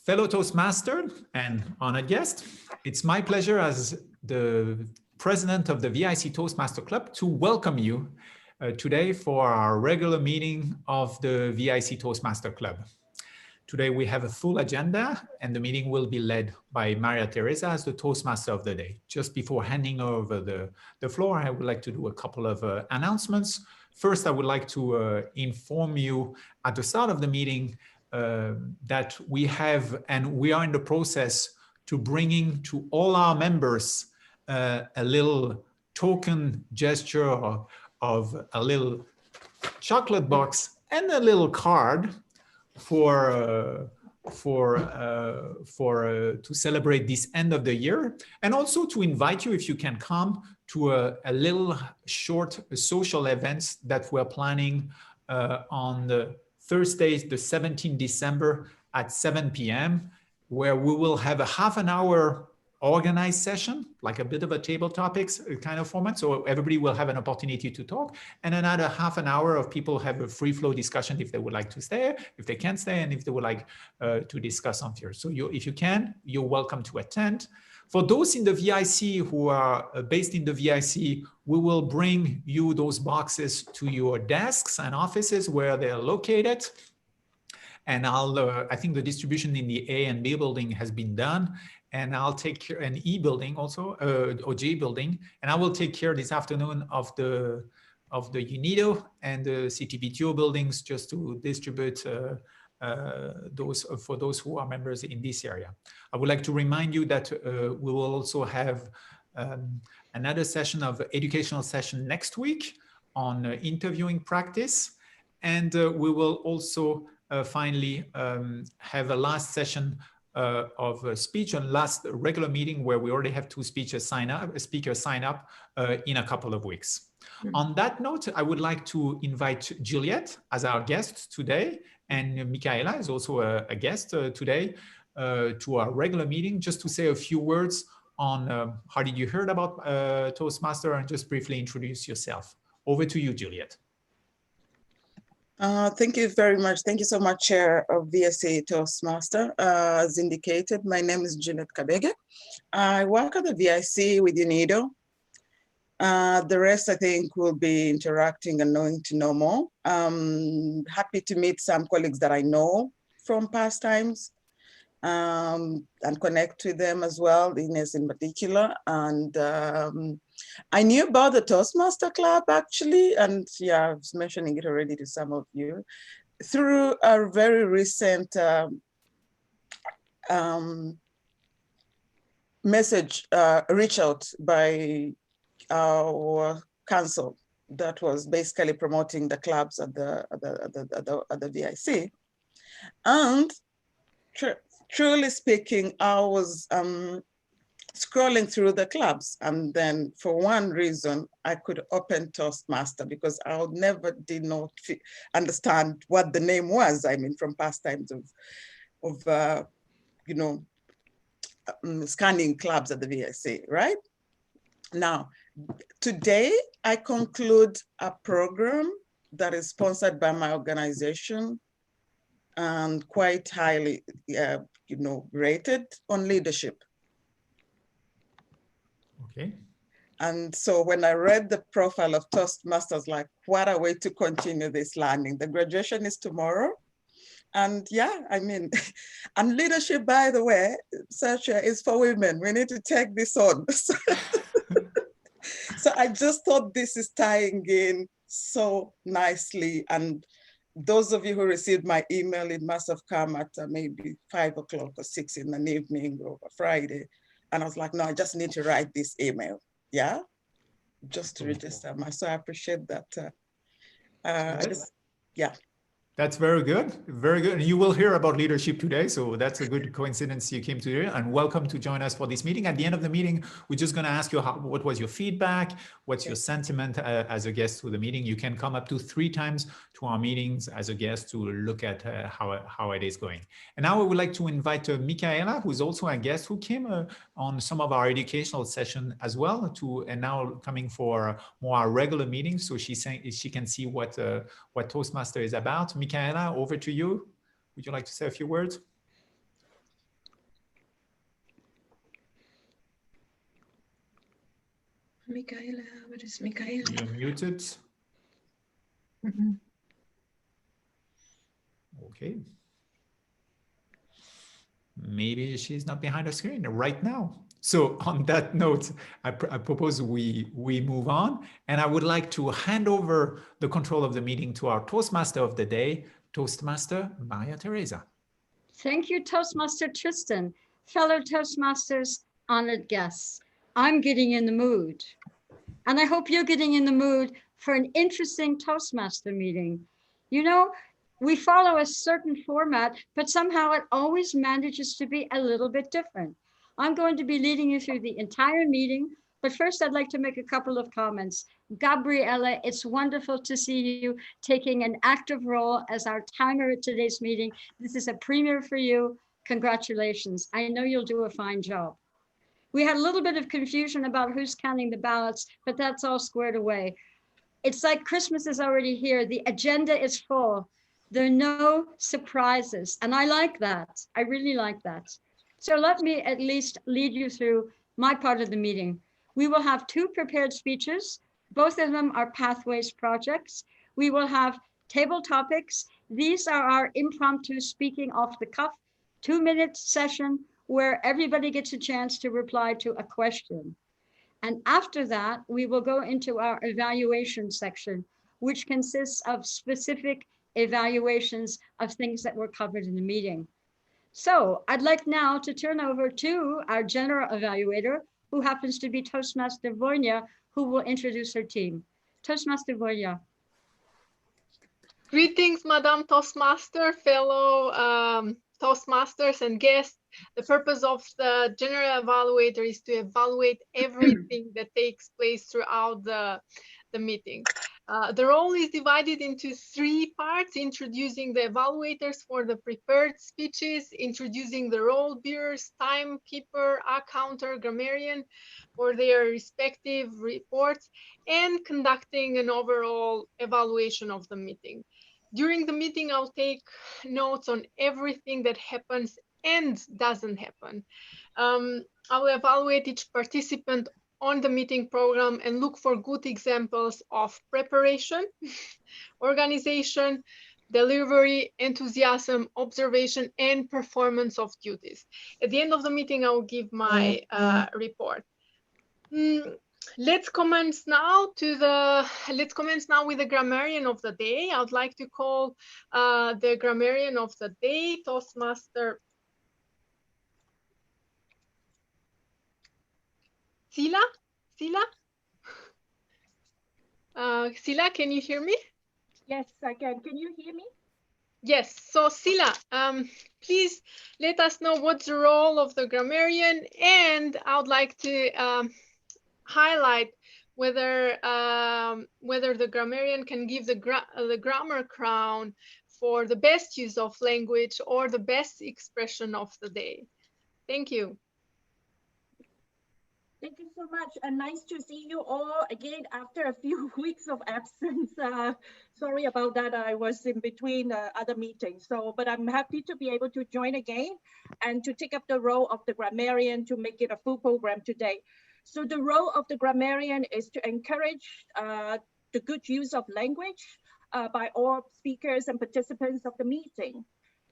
Fellow Toastmaster and honored guest, it's my pleasure as the president of the VIC Toastmaster Club to welcome you today for our regular meeting of the VIC Toastmaster Club. Today we have a full agenda and the meeting will be led by Maria Teresa as the Toastmaster of the day. Just before handing over the floor, I would like to do a couple of announcements. First, I would like to inform you at the start of the meeting that we have and we are in the process to bringing to all our members a little token gesture of a little chocolate box and a little card to celebrate this end of the year, and also to invite you, if you can come, to a little short social events that we're planning on the Thursday, the 17th December at 7 p.m., where we will have a half an hour organized session, like a bit of a table topics kind of format. So everybody will have an opportunity to talk, and another half an hour of people have a free flow discussion if they would like to stay, if they can't stay, and if they would like to discuss on here. So if you can, you're welcome to attend. For those in the VIC who are based in the VIC, we will bring you those boxes to your desks and offices where they're located. And I think the distribution in the A and B building has been done. And I'll take care, an E building also, or J building. And I will take care this afternoon of the UNIDO and the CTBTO buildings just to distribute those for those who are members in this area. I would like to remind you that we will also have another session of educational session next week on interviewing practice. And we will also finally have a last session of a speech and last regular meeting where we already have two speakers sign up in a couple of weeks. On that note, I would like to invite Juliet as our guest today, and Michaela is also a guest today to our regular meeting, just to say a few words on how did you heard about Toastmaster, and just briefly introduce yourself. Over to you, Juliet. Thank you very much. Thank you so much, Chair of VSA Toastmaster. As indicated, my name is Juliet Kabege. I work at the VIC with UNIDO. The rest, I think, will be interacting and knowing to know more. Happy to meet some colleagues that I know from past times and connect with them as well, Ines in particular. And I knew about the Toastmaster Club actually, and yeah, I was mentioning it already to some of you, through a very recent reach out by our council that was basically promoting the clubs at the VIC. And truly speaking, I was scrolling through the clubs, and then for one reason, I could open Toastmaster because I did not understand what the name was. I mean, from past times of you know, scanning clubs at the VIC, right? Now, today I conclude a program that is sponsored by my organization and quite highly, you know, rated on leadership. Okay. And so when I read the profile of Toastmasters, like, what a way to continue this learning. The graduation is tomorrow. And yeah, I mean, and leadership, by the way, such is for women. We need to take this on. So I just thought this is tying in so nicely. And those of you who received my email, it must have come at maybe 5 o'clock or 6 in the evening or Friday. And I was like, no, I just need to write this email, yeah? Just to register. So I appreciate that. Yeah. That's very good, very good. And you will hear about leadership today, so that's a good coincidence you came today, and welcome to join us for this meeting. At the end of the meeting, we're just gonna ask you what was your feedback, what's your sentiment as a guest to the meeting. You can come up to 3 times to our meetings as a guest to look at how it is going. And now I would like to invite Michaela, who's also a guest, who came on some of our educational session as well, and now coming for more regular meetings, so she can see what Toastmaster is about. Michaela, over to you. Would you like to say a few words? Michaela, where is Michaela? You're muted. Okay. Maybe she's not behind the screen right now. So on that note, I propose we move on, and I would like to hand over the control of the meeting to our Toastmaster of the day, Toastmaster Maria Teresa. Thank you, Toastmaster Tristan. Fellow Toastmasters, honored guests, I'm getting in the mood. And I hope you're getting in the mood for an interesting Toastmaster meeting. You know, we follow a certain format, but somehow it always manages to be a little bit different. I'm going to be leading you through the entire meeting, but first I'd like to make a couple of comments. Gabriella, it's wonderful to see you taking an active role as our timer at today's meeting. This is a premiere for you. Congratulations. I know you'll do a fine job. We had a little bit of confusion about who's counting the ballots, but that's all squared away. It's like Christmas is already here. The agenda is full. There are no surprises. And I like that. I really like that. So let me at least lead you through my part of the meeting. We will have 2 prepared speeches. Both of them are Pathways projects. We will have table topics. These are our impromptu speaking off the cuff, 2-minute session where everybody gets a chance to reply to a question. And after that, we will go into our evaluation section, which consists of specific evaluations of things that were covered in the meeting. So I'd like now to turn over to our general evaluator, who happens to be Toastmaster Vonya, who will introduce her team. Toastmaster Vonya. Greetings, Madam Toastmaster, fellow Toastmasters and guests. The purpose of the general evaluator is to evaluate everything that takes place throughout the meeting. The role is divided into 3 parts: introducing the evaluators for the prepared speeches, introducing the role bearers, timekeeper, accounter, grammarian for their respective reports, and conducting an overall evaluation of the meeting. During the meeting, I'll take notes on everything that happens and doesn't happen. I will evaluate each participant on the meeting program and look for good examples of preparation, organization, delivery, enthusiasm, observation, and performance of duties. At the end of the meeting, I will give my report. Let's commence now with the grammarian of the day. I would like to call the grammarian of the day, Toastmaster Sila. Sila, can you hear me? Yes, I can. Can you hear me? Yes. So Sila, please let us know what's the role of the grammarian, and I would like to highlight whether the grammarian can give the grammar crown for the best use of language or the best expression of the day. Thank you. Thank you so much, and nice to see you all again after a few weeks of absence. Sorry about that. I was in between other meetings. But I'm happy to be able to join again and to take up the role of the grammarian to make it a full program today. So the role of the grammarian is to encourage the good use of language by all speakers and participants of the meeting.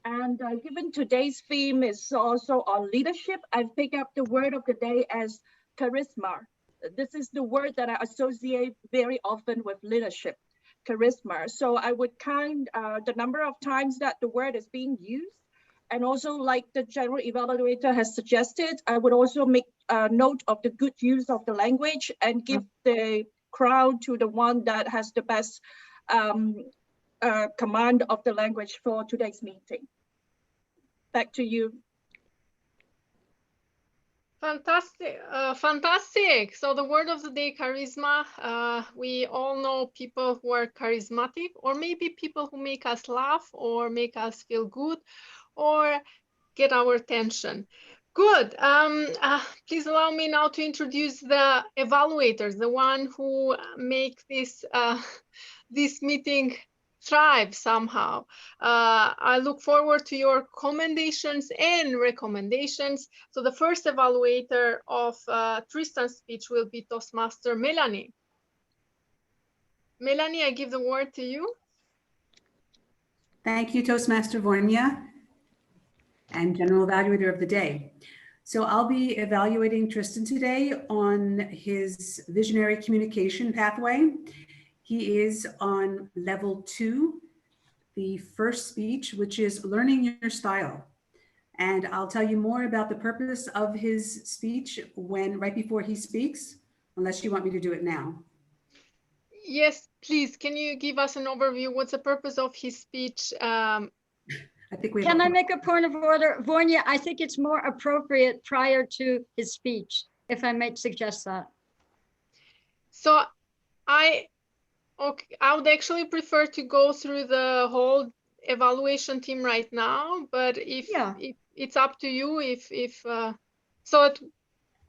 And given today's theme is also on leadership, I've picked up the word of the day as charisma. This is the word that I associate very often with leadership, charisma. So I would count the number of times that the word is being used. And also, like the general evaluator has suggested, I would also make a note of the good use of the language and give the crown to the one that has the best command of the language for today's meeting. Back to you. Fantastic, fantastic. So the word of the day, charisma. We all know people who are charismatic, or maybe people who make us laugh or make us feel good or get our attention. Good. Please allow me now to introduce the evaluators, the one who make this this meeting thrive somehow. I look forward to your commendations and recommendations. So the first evaluator of Tristan's speech will be Toastmaster Melanie. Melanie, I give the word to you. Thank you, Toastmaster Vonya and General Evaluator of the Day. So I'll be evaluating Tristan today on his visionary communication pathway. He is on level 2, the first speech, which is learning your style. And I'll tell you more about the purpose of his speech right before he speaks, unless you want me to do it now. Yes, please. Can you give us an overview? What's the purpose of his speech? I think we have Can I make a point of order? Vonya, I think it's more appropriate prior to his speech, if I might suggest that. So I would actually prefer to go through the whole evaluation team right now, but if it's up to you,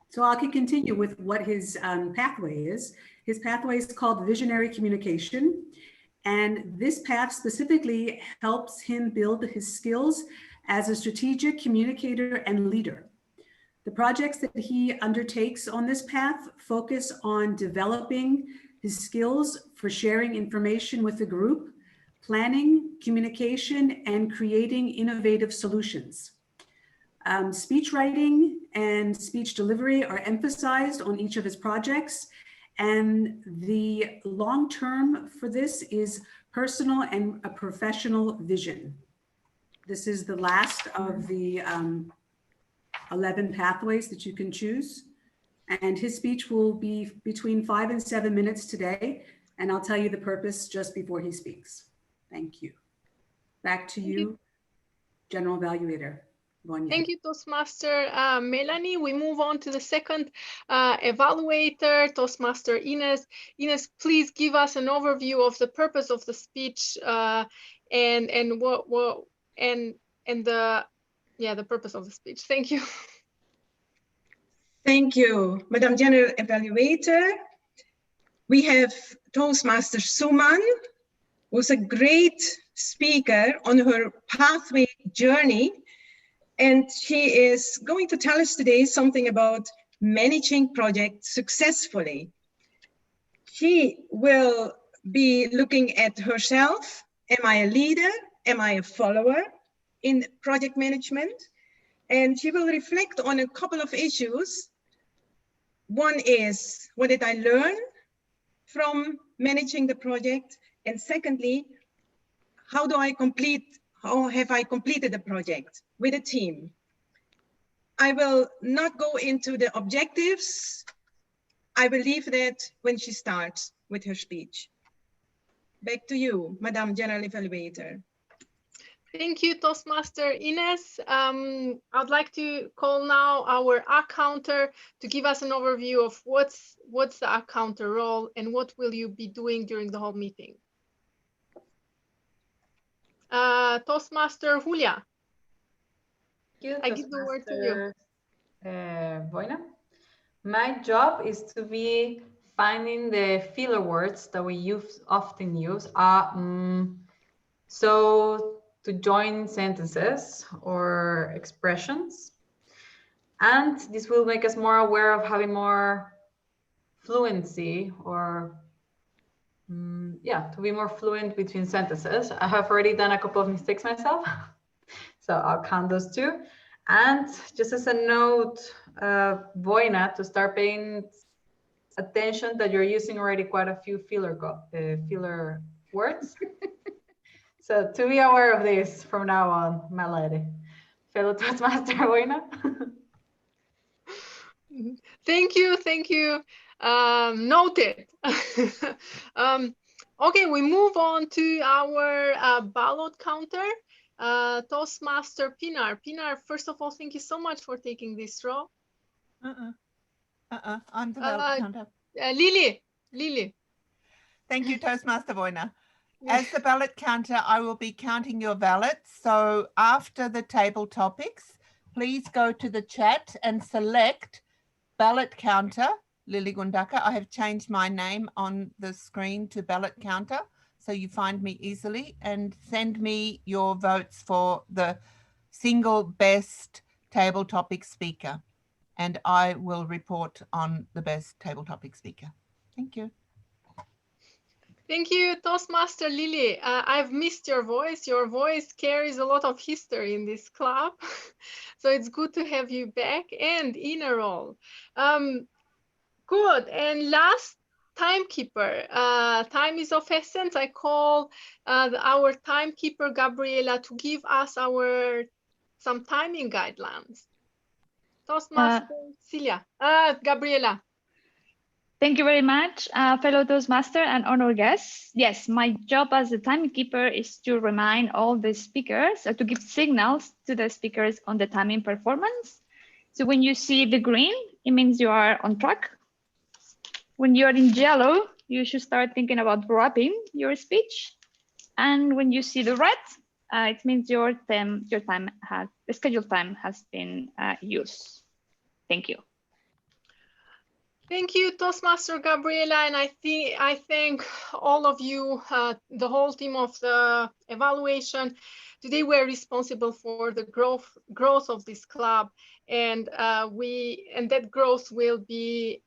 So I can continue with what his pathway is. His pathway is called visionary communication. And this path specifically helps him build his skills as a strategic communicator and leader. The projects that he undertakes on this path focus on developing his skills for sharing information with the group, planning, communication, and creating innovative solutions. Speech writing and speech delivery are emphasized on each of his projects. And the long term for this is personal and a professional vision. This is the last of the 11 pathways that you can choose. And his speech will be between 5 and 7 minutes today. And I'll tell you the purpose just before he speaks. Thank you. Back to you, General Evaluator. Thank you, Toastmaster Melanie. We move on to the second evaluator, Toastmaster Ines. Ines, please give us an overview of the purpose of the speech and the purpose of the speech. Thank you. Thank you, Madam General Evaluator. We have Toastmaster Suman, who's a great speaker on her pathway journey. And she is going to tell us today something about managing projects successfully. She will be looking at herself. Am I a leader? Am I a follower in project management? And she will reflect on a couple of issues. One is, what did I learn from managing the project? And secondly, how have I completed the project with a team? I will not go into the objectives. I will leave that when she starts with her speech. Back to you, Madam General Evaluator. Thank you, Toastmaster Ines. I'd like to call now our accounter to give us an overview of what's the accounter role and what will you be doing during the whole meeting. Toastmaster Julia. I give the word to you. Voina. My job is to be finding the filler words that we often use. So to join sentences or expressions. And this will make us more aware of having more fluency or to be more fluent between sentences. I have already done a couple of mistakes myself, so I'll count those two. And just as a note, Voina, to start paying attention that you're using already quite a few filler words. So to be aware of this from now on, my lady. Fellow Toastmaster Voina. Thank you. Noted. Okay, we move on to our ballot counter. Toastmaster Pinar. Pinar, first of all, thank you so much for taking this role. I'm the ballot counter. Lily. Thank you, Toastmaster Voina. As the ballot counter, I will be counting your ballots. So after the table topics, please go to the chat and select ballot counter, Lily Gundaka. I have changed my name on the screen to ballot counter. so you find me easily, and send me your votes for the single best table topic speaker, and I will report on the best table topic speaker. Thank you. Thank you, Toastmaster Lily. I've missed your voice. Your voice carries a lot of history in this club. So it's good to have you back and in a role. Good. And last, timekeeper. Time is of essence. I call our timekeeper, Gabriela, to give us some timing guidelines. Toastmaster Celia, Gabriela. Thank you very much, fellow Toastmaster and honored guests. Yes, my job as a timekeeper is to remind all the speakers, or to give signals to the speakers on the timing performance. So when you see the green, it means you are on track. When you're in yellow, you should start thinking about wrapping your speech. And when you see the red, it means your scheduled time has been used. Thank you. Thank you, Toastmaster Gabriela, and I thank all of you, the whole team of the evaluation. Today we're responsible for the growth of this club, and that growth will be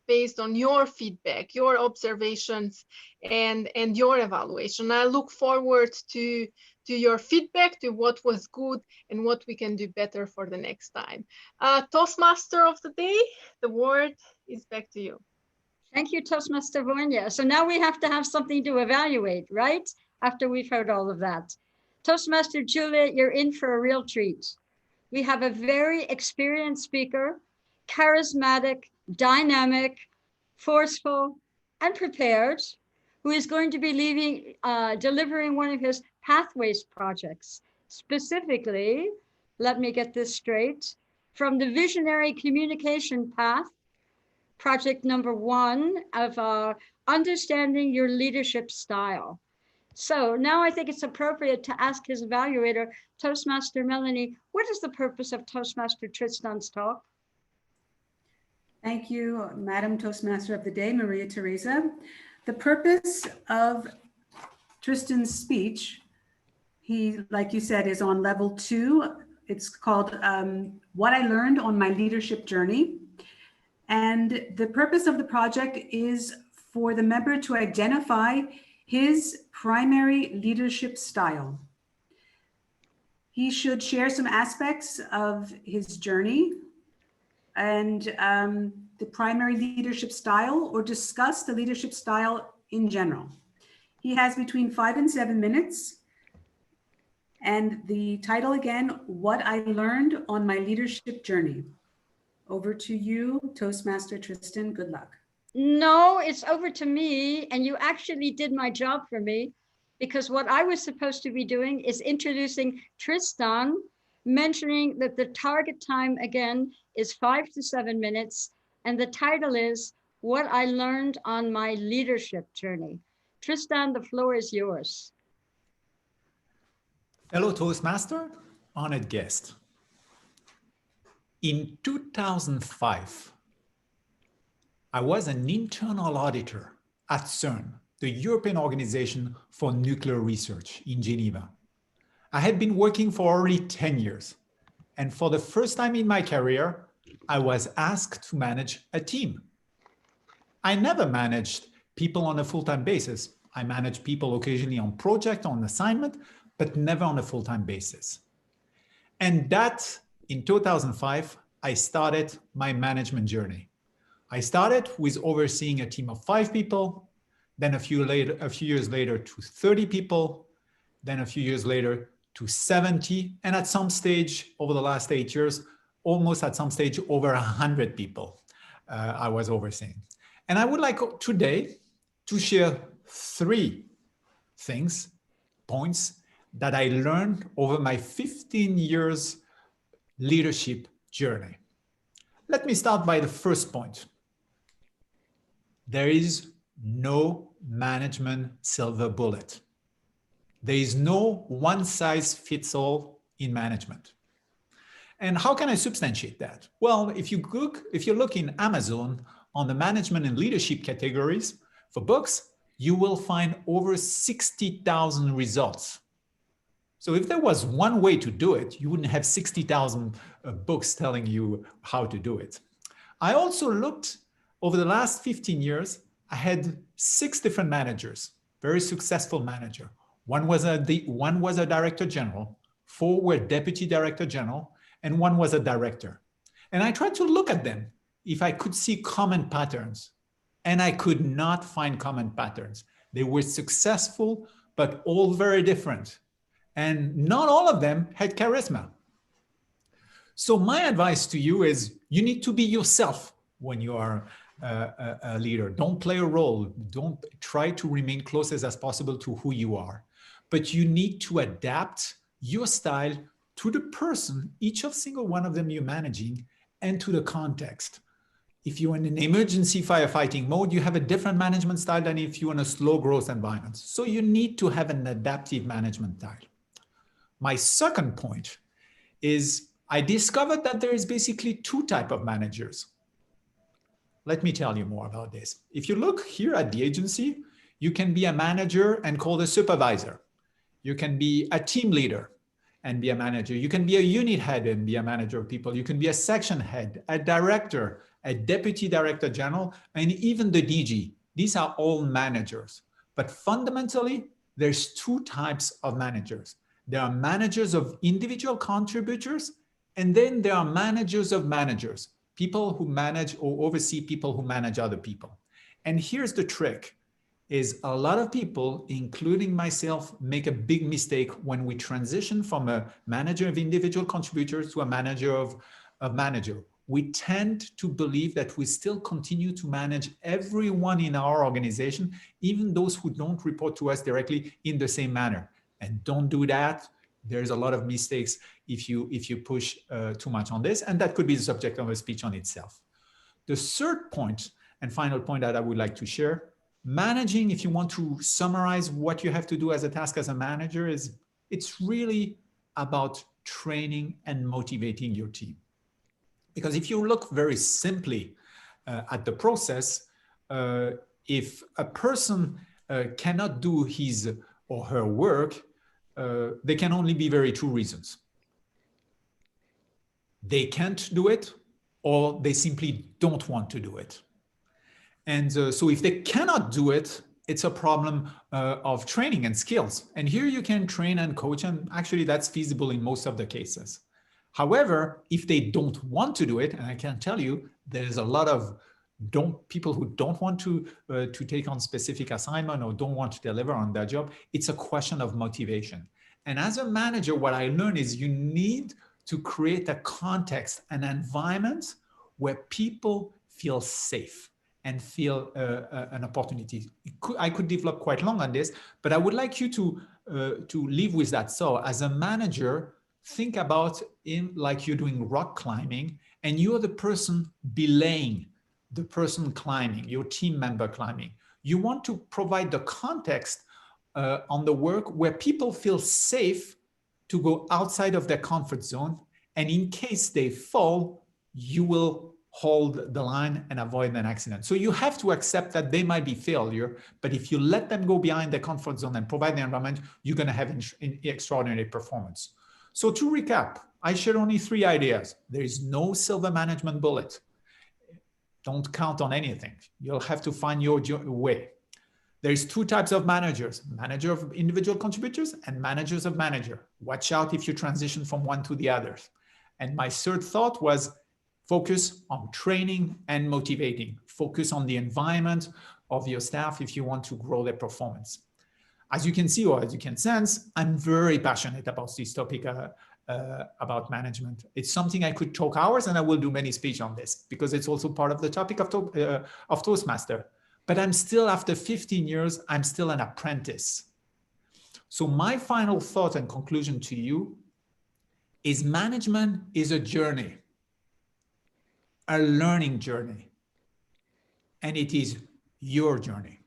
based on your feedback, your observations, and your evaluation. I look forward to your feedback, to what was good and what we can do better for the next time. Toastmaster of the day, the word is back to you. Thank you, Toastmaster Voinia. So now we have to have something to evaluate, right? After we've heard all of that. Toastmaster Juliet, you're in for a real treat. We have a very experienced speaker, charismatic, dynamic, forceful, and prepared, who is going to be delivering one of his Pathways projects. Specifically, let me get this straight, from the Visionary Communication Path, project number 1 of understanding your leadership style. So now I think it's appropriate to ask his evaluator, Toastmaster Melanie, what is the purpose of Toastmaster Tristan's talk? Thank you, Madam Toastmaster of the Day, Maria Teresa. The purpose of Tristan's speech, he, like you said, is on level 2. It's called What I Learned on My Leadership Journey. And the purpose of the project is for the member to identify his primary leadership style. He should share some aspects of his journey and the primary leadership style, or discuss the leadership style in general. He has between 5 and 7 minutes. And the title again, What I Learned on My Leadership Journey. Over to you, Toastmaster Tristan. Good luck. No, it's over to me. And you actually did my job for me, because what I was supposed to be doing is introducing Tristan, mentioning that the target time again is 5 to 7 minutes. And the title is What I Learned on My Leadership Journey. Tristan, the floor is yours. Hello, Toastmaster, honored guest. In 2005, I was an internal auditor at CERN, the European Organization for Nuclear Research in Geneva. I had been working for already 10 years. And for the first time in my career, I was asked to manage a team. I never managed people on a full-time basis. I managed people occasionally on project, on assignment, but never on a full-time basis. And that, in 2005, I started my management journey. I started with overseeing a team of 5 people, then a few years later to 30 people, then a few years later to 70, and at some stage over the last 8 years, almost at some stage over 100 people I was overseeing. And I would like today to share 3 points that I learned over my 15 years leadership journey. Let me start by the first point. There is no management silver bullet. There is no one size fits all in management. And how can I substantiate that? Well, if you look in Amazon on the management and leadership categories for books, you will find over 60,000 results. So if there was one way to do it, you wouldn't have 60,000 books telling you how to do it. I also looked over the last 15 years, I had 6 different managers, very successful manager. One was a director general, 4 were deputy director general, and 1 was a director. And I tried to look at them if I could see common patterns, and I could not find common patterns. They were successful, but all very different. And not all of them had charisma. So my advice to you is you need to be yourself when you are a leader. Don't play a role. Don't try to remain closest as possible to who you are. But you need to adapt your style to the person, each of single one of them you're managing, and to the context. If you're in an emergency firefighting mode, you have a different management style than if you're in a slow growth environment. So you need to have an adaptive management style. My second point is I discovered that there is basically 2 types of managers. Let me tell you more about this. If you look here at the agency, you can be a manager and called a supervisor. You can be a team leader and be a manager. You can be a unit head and be a manager of people. You can be a section head, a director, a deputy director general, and even the DG. These are all managers. But fundamentally, there's 2 types of managers. There are managers of individual contributors, and then there are managers of managers, people who manage or oversee people who manage other people. And here's the trick, is a lot of people, including myself, make a big mistake when we transition from a manager of individual contributors to a manager of a manager. We tend to believe that we still continue to manage everyone in our organization, even those who don't report to us directly, in the same manner. And don't do that. There's a lot of mistakes if you push too much on this, and that could be the subject of a speech on itself. The third point and final point that I would like to share, managing, if you want to summarize what you have to do as a task as a manager, is it's really about training and motivating your team. Because if you look very simply at the process, if a person cannot do his or her work, there can only be very 2 reasons. They can't do it, or they simply don't want to do it. And so if they cannot do it, it's a problem of training and skills. And here you can train and coach, and actually that's feasible in most of the cases. However, if they don't want to do it, and I can tell you, there's a lot of people who don't want to take on specific assignment or don't want to deliver on their job. It's a question of motivation. And as a manager, what I learned is you need to create a context, an environment where people feel safe and feel an opportunity. I could develop quite long on this, but I would like you to live with that. So as a manager, think about it like you're doing rock climbing and you're the person belaying the person climbing, your team member climbing. You want to provide the context on the work where people feel safe to go outside of their comfort zone. And in case they fall, you will hold the line and avoid an accident. So you have to accept that they might be failure, but if you let them go behind their comfort zone and provide the environment, you're going to have extraordinary performance. So to recap, I shared only 3 ideas. There is no silver management bullet. Don't count on anything. You'll have to find your way. There's 2 types of managers, manager of individual contributors and managers of manager. Watch out if you transition from one to the other. And my third thought was focus on training and motivating. Focus on the environment of your staff if you want to grow their performance. As you can see, or as you can sense, I'm very passionate about this topic about management. It's something I could talk hours, and I will do many speeches on this because it's also part of the topic of Toastmaster. But I'm still, after 15 years, I'm still an apprentice. So my final thought and conclusion to you is management is a journey, a learning journey, and it is your journey.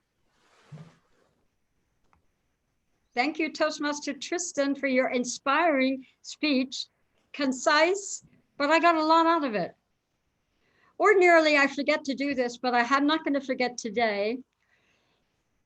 Thank you, Toastmaster Tristan, for your inspiring speech. Concise, but I got a lot out of it. Ordinarily, I forget to do this, but I'm not going to forget today.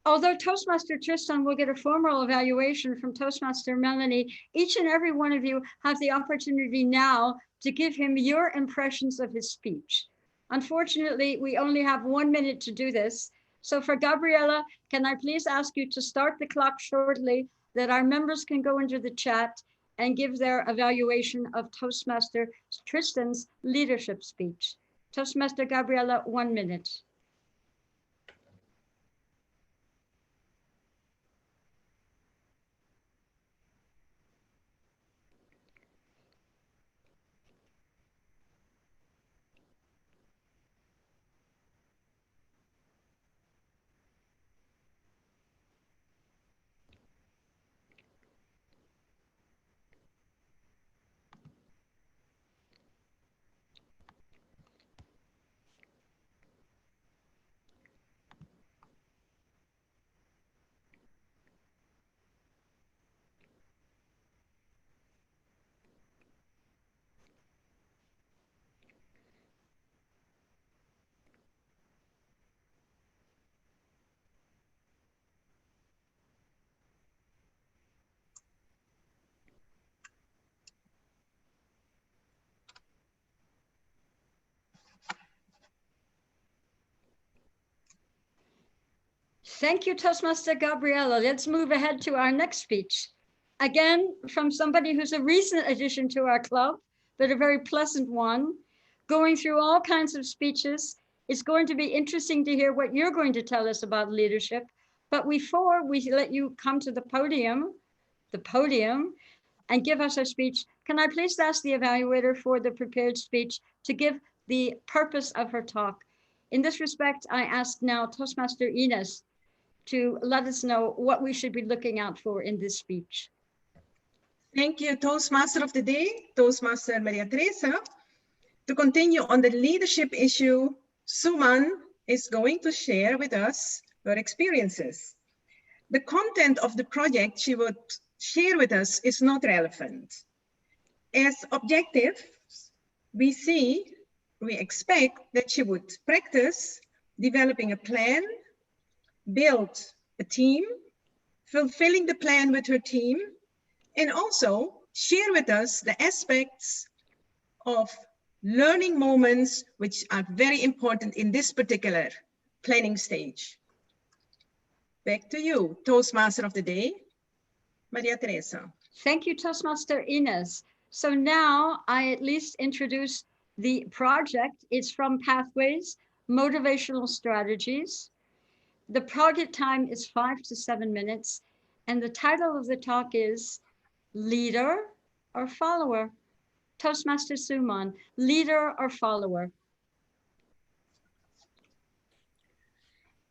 Although Toastmaster Tristan will get a formal evaluation from Toastmaster Melanie, each and every one of you have the opportunity now to give him your impressions of his speech. Unfortunately, we only have 1 minute to do this. So for Gabriella, can I please ask you to start the clock shortly that our members can go into the chat and give their evaluation of Toastmaster Tristan's leadership speech. Toastmaster Gabriella, 1 minute. Thank you, Toastmaster Gabriella. Let's move ahead to our next speech. Again, from somebody who's a recent addition to our club, but a very pleasant one, going through all kinds of speeches. It's going to be interesting to hear what you're going to tell us about leadership. But before we let you come to the podium, and give us a speech, can I please ask the evaluator for the prepared speech to give the purpose of her talk? In this respect, I ask now Toastmaster Ines to let us know what we should be looking out for in this speech. Thank you, Toastmaster of the Day, Toastmaster Maria Teresa. To continue on the leadership issue, Suman is going to share with us her experiences. The content of the project she would share with us is not relevant. As objectives, we expect that she would practice developing a plan, build a team, fulfilling the plan with her team, and also share with us the aspects of learning moments which are very important in this particular planning stage. Back to you, Toastmaster of the Day, Maria Teresa. Thank you, Toastmaster Ines. So now I at least introduce the project. It's from Pathways, Motivational Strategies. The project time is 5 to 7 minutes. And the title of the talk is Leader or Follower? Toastmaster Suman, leader or follower?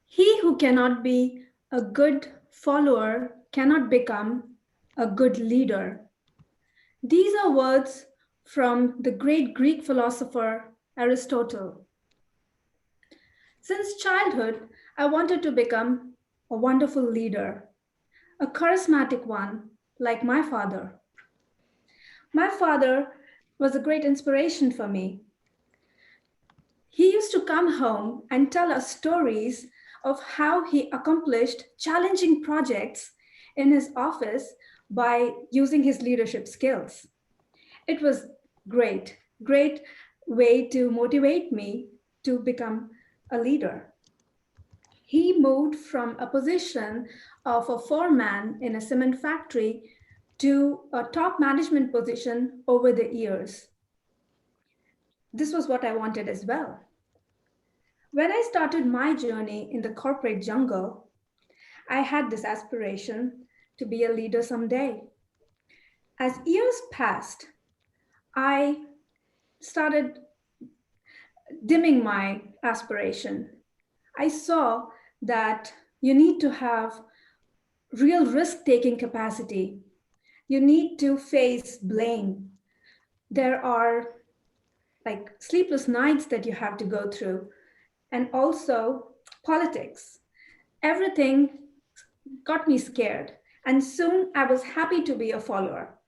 He who cannot be a good follower cannot become a good leader. These are words from the great Greek philosopher Aristotle. Since childhood, I wanted to become a wonderful leader, a charismatic one like my father. My father was a great inspiration for me. He used to come home and tell us stories of how he accomplished challenging projects in his office by using his leadership skills. It was great way to motivate me to become a leader. He moved from a position of a foreman in a cement factory to a top management position over the years. This was what I wanted as well. When I started my journey in the corporate jungle, I had this aspiration to be a leader someday. As years passed, I started dimming my aspiration. I saw that you need to have real risk-taking capacity. You need to face blame. There are like sleepless nights that you have to go through, and also politics. Everything got me scared, and soon I was happy to be a follower.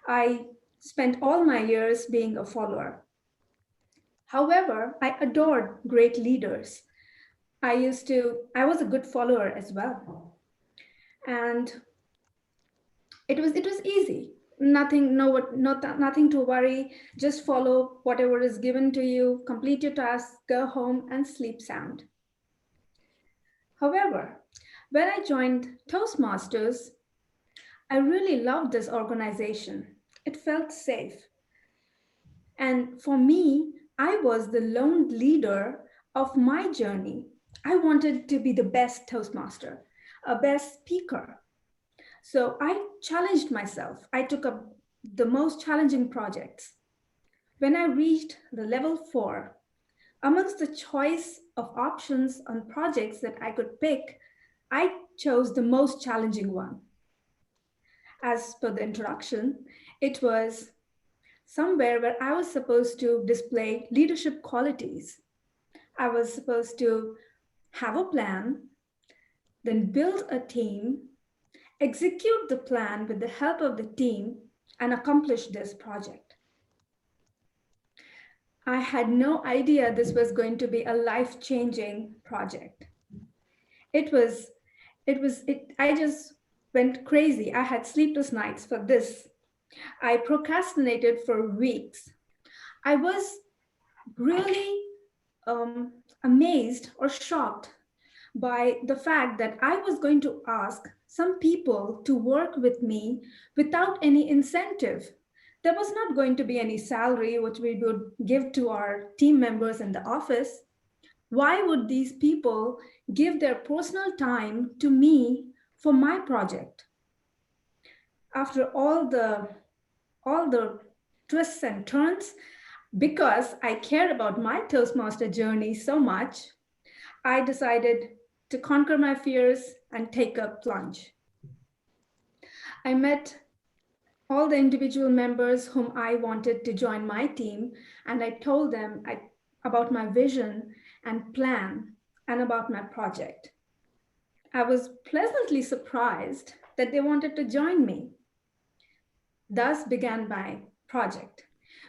I spent all my years being a follower. However, I adored great leaders. I was a good follower as well. And it was easy. Nothing to worry. Just follow whatever is given to you, complete your tasks, go home and sleep sound. However, when I joined Toastmasters, I really loved this organization. It felt safe. And for me, I was the lone leader of my journey. I wanted to be the best Toastmaster, a best speaker. So I challenged myself. I took up the most challenging projects. When I reached the level 4, amongst the choice of options on projects that I could pick, I chose the most challenging one. As per the introduction, it was somewhere where I was supposed to display leadership qualities. I was supposed to have a plan, then build a team, execute the plan with the help of the team, and accomplish this project. I had no idea this was going to be a life-changing project. I just went crazy. I had sleepless nights for this. I procrastinated for weeks. I was really amazed or shocked by the fact that I was going to ask some people to work with me without any incentive. There was not going to be any salary which we would give to our team members in the office. Why would these people give their personal time to me for my project? After all the twists and turns, because I cared about my Toastmaster journey so much, I decided to conquer my fears and take a plunge. I met all the individual members whom I wanted to join my team, and I told them about my vision and plan and about my project. I was pleasantly surprised that they wanted to join me. Thus began my project.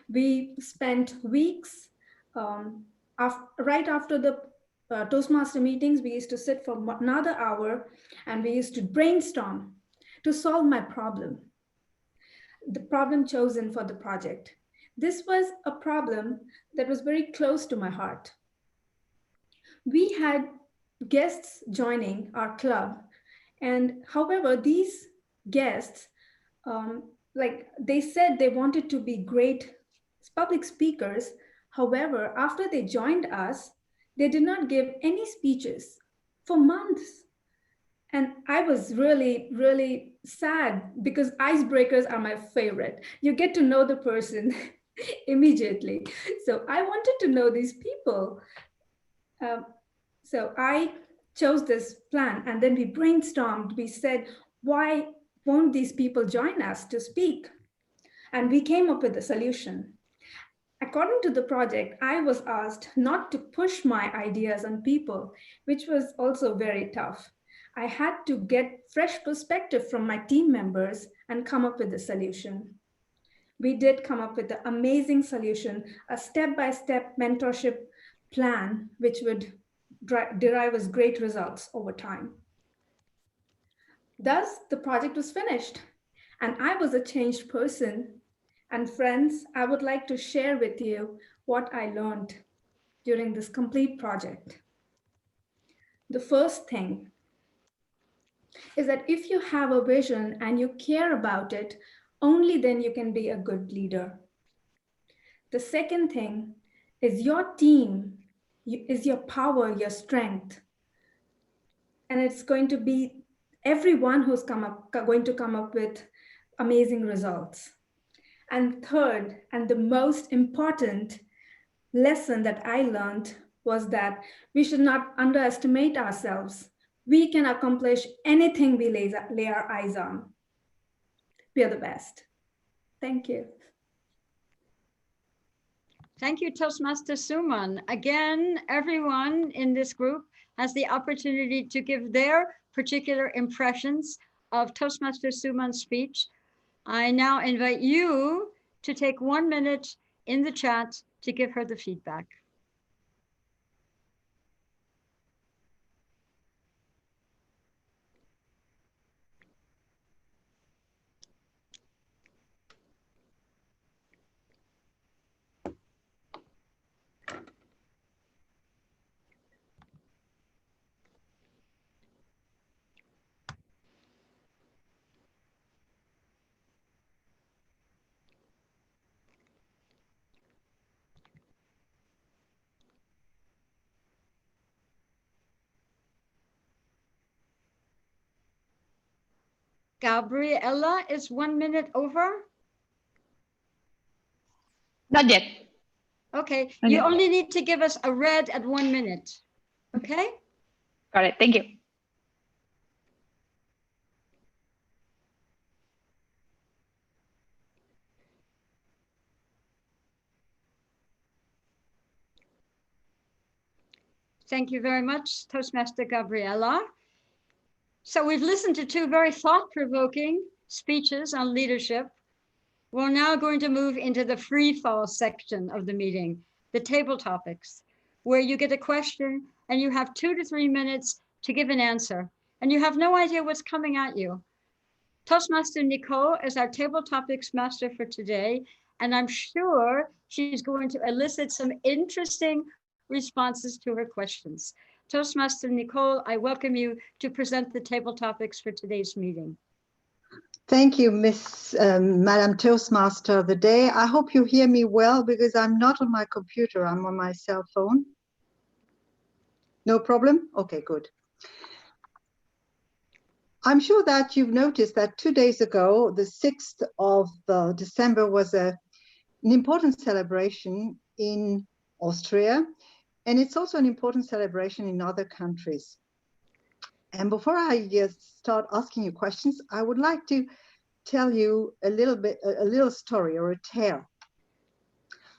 We spent weeks right after the Toastmaster meetings. We used to sit for another hour and we used to brainstorm to solve my problem, the problem chosen for the project. This was a problem that was very close to my heart. We had guests joining our club, and however, these guests, like they said they wanted to be great public speakers. However, after they joined us, they did not give any speeches for months. And I was really, really sad because icebreakers are my favorite. You get to know the person immediately. So I wanted to know these people. So I chose this plan, and then we brainstormed. We said, why won't these people join us to speak? And we came up with a solution. According to the project, I was asked not to push my ideas on people, which was also very tough. I had to get fresh perspective from my team members and come up with a solution. We did come up with an amazing solution, a step-by-step mentorship plan, which would derive us great results over time. Thus, the project was finished, and I was a changed person. And friends, I would like to share with you what I learned during this complete project. The first thing is that if you have a vision and you care about it, only then you can be a good leader. The second thing is your team is your power, your strength. And it's going to be everyone who's going to come up with amazing results. And third, and the most important lesson that I learned was that we should not underestimate ourselves. We can accomplish anything we lay our eyes on. We are the best. Thank you. Thank you, Toastmaster Suman. Again, everyone in this group has the opportunity to give their particular impressions of Toastmaster Suman's speech. I now invite you to take 1 minute in the chat to give her the feedback. Gabriella is 1 minute over. Not yet. Okay, Not you yet. only need to give us a red at 1 minute. Okay? Got it. Thank you. Thank you very much, Toastmaster Gabriella. So we've listened to two very thought-provoking speeches on leadership. We're now going to move into the free fall section of the meeting, the table topics, where you get a question and you have 2 to 3 minutes to give an answer, and you have no idea what's coming at you. Toastmaster Nicole is our table topics master for today, and I'm sure she's going to elicit some interesting responses to her questions. Toastmaster Nicole, I welcome you to present the table topics for today's meeting. Thank you, Madam Toastmaster of the day. I hope you hear me well because I'm not on my computer, I'm on my cell phone. No problem? Okay, good. I'm sure that you've noticed that 2 days ago, the 6th of December was an important celebration in Austria, and it's also an important celebration in other countries. And before I start asking you questions, I would like to tell you a little story or a tale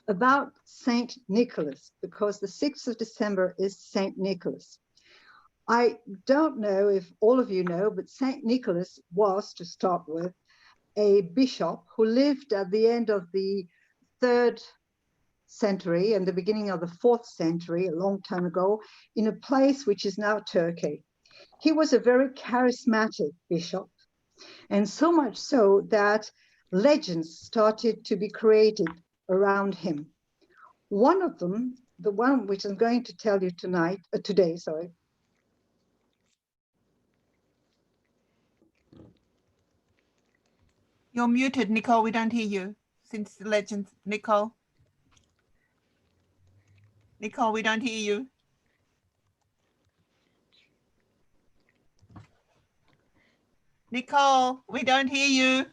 about Saint Nicholas, because the 6th of December is Saint Nicholas. I don't know if all of you know, but Saint Nicholas was, to start with, a bishop who lived at the end of the 3rd century and the beginning of the 4th century, a long time ago, in a place which is now Turkey. He was a very charismatic bishop, and so much so that legends started to be created around him. One of them, the one which I'm going to tell you today, sorry. You're muted, Nicole. We don't hear you since the legends. Nicole. Nicole, we don't hear you. Nicole, we don't hear you.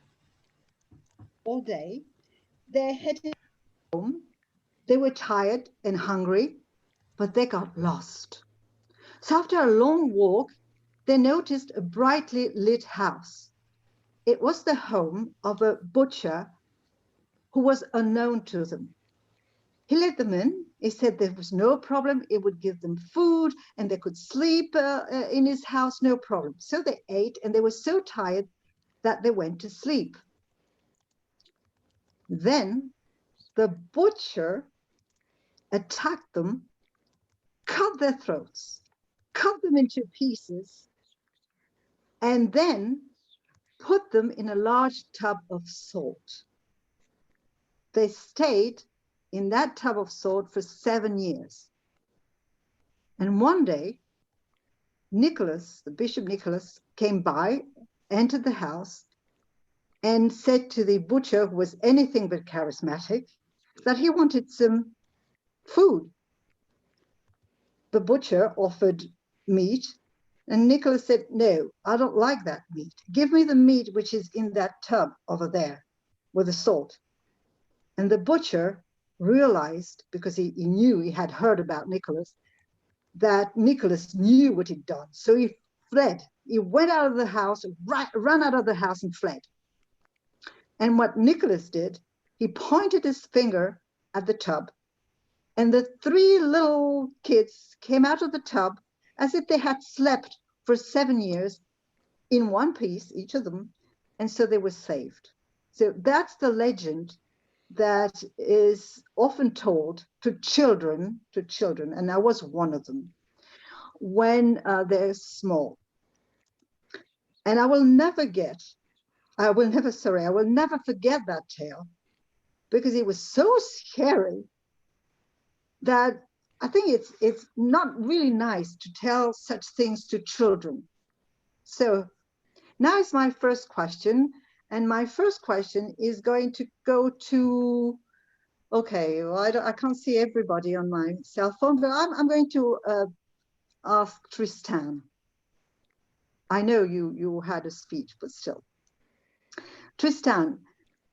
All day, they headed home. They were tired and hungry, but they got lost. So after a long walk, they noticed a brightly lit house. It was the home of a butcher who was unknown to them. He let them in. He said there was no problem. It would give them food and they could sleep in his house, no problem. So they ate and they were so tired that they went to sleep. Then the butcher attacked them, cut their throats, cut them into pieces, and then put them in a large tub of salt. They stayed in that tub of salt for 7 years. And one day, Nicholas, the Bishop Nicholas, came by, entered the house, and said to the butcher, who was anything but charismatic, that he wanted some food. The butcher offered meat, and Nicholas said, no, I don't like that meat. Give me the meat which is in that tub over there with the salt. And the butcher realized, because he knew, he had heard about Nicholas, that Nicholas knew what he'd done. So he fled. He went out of the house, ran out of the house and fled. And what Nicholas did, he pointed his finger at the tub, and the 3 little kids came out of the tub as if they had slept for 7 years in one piece, each of them, and so they were saved. So that's the legend that is often told to children, and I was one of them, when they're small. And I will never forget that tale, because it was so scary that I think it's not really nice to tell such things to children. So now is my first question, and my first question is going to go to, okay, well, I can't see everybody on my cell phone, but I'm going to ask Tristan. I know you had a speech, but still. Tristan,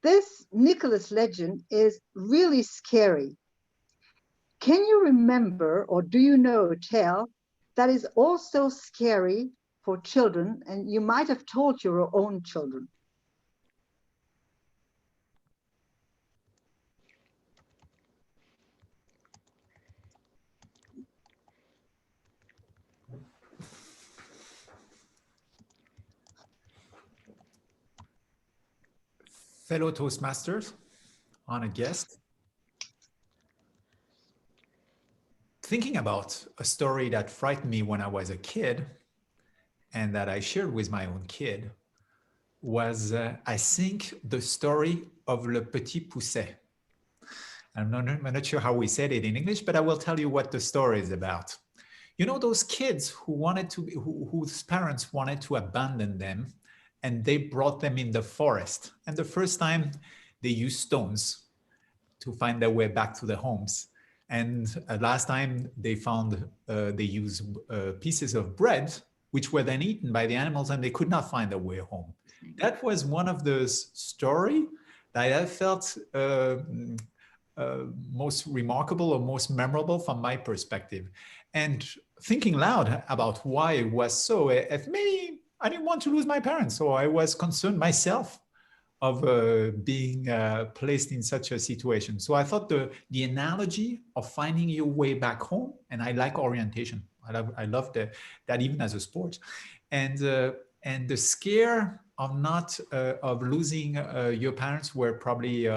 this Nicholas legend is really scary. Can you remember, or do you know a tale that is also scary for children, and you might have told your own children? Fellow Toastmasters, honored guest. Thinking about a story that frightened me when I was a kid and that I shared with my own kid was, I think, the story of Le Petit Pousset. I'm not sure how we said it in English, but I will tell you what the story is about. You know, those kids whose parents wanted to abandon them, and they brought them in the forest. And the first time they used stones to find their way back to their homes. And last time they used pieces of bread, which were then eaten by the animals, and they could not find their way home. That was one of the stories that I felt most remarkable or most memorable from my perspective. And thinking loud about why it was so, maybe I didn't want to lose my parents, so I was concerned myself of being placed in such a situation. So I thought the analogy of finding your way back home, and I like orientation. I love that even as a sport, and the scare of not of losing your parents were probably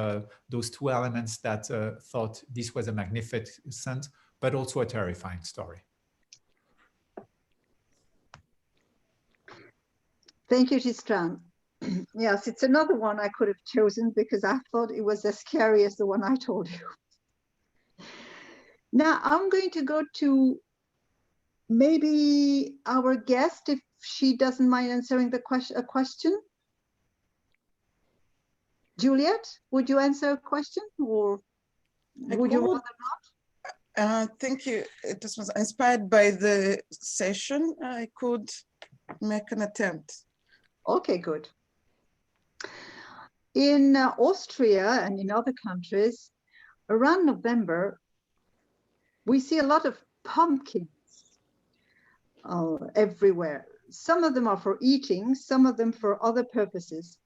those two elements that thought this was a magnificent but also a terrifying story. Thank you, Tristan. Yes, it's another one I could have chosen because I thought it was as scary as the one I told you. Now I'm going to go to maybe our guest, if she doesn't mind answering a question. Juliet, would you answer a question, or would you rather not? Thank you. It was inspired by the session. I could make an attempt. Okay, good. In Austria and in other countries, around November, we see a lot of pumpkins everywhere. Some of them are for eating, some of them for other purposes.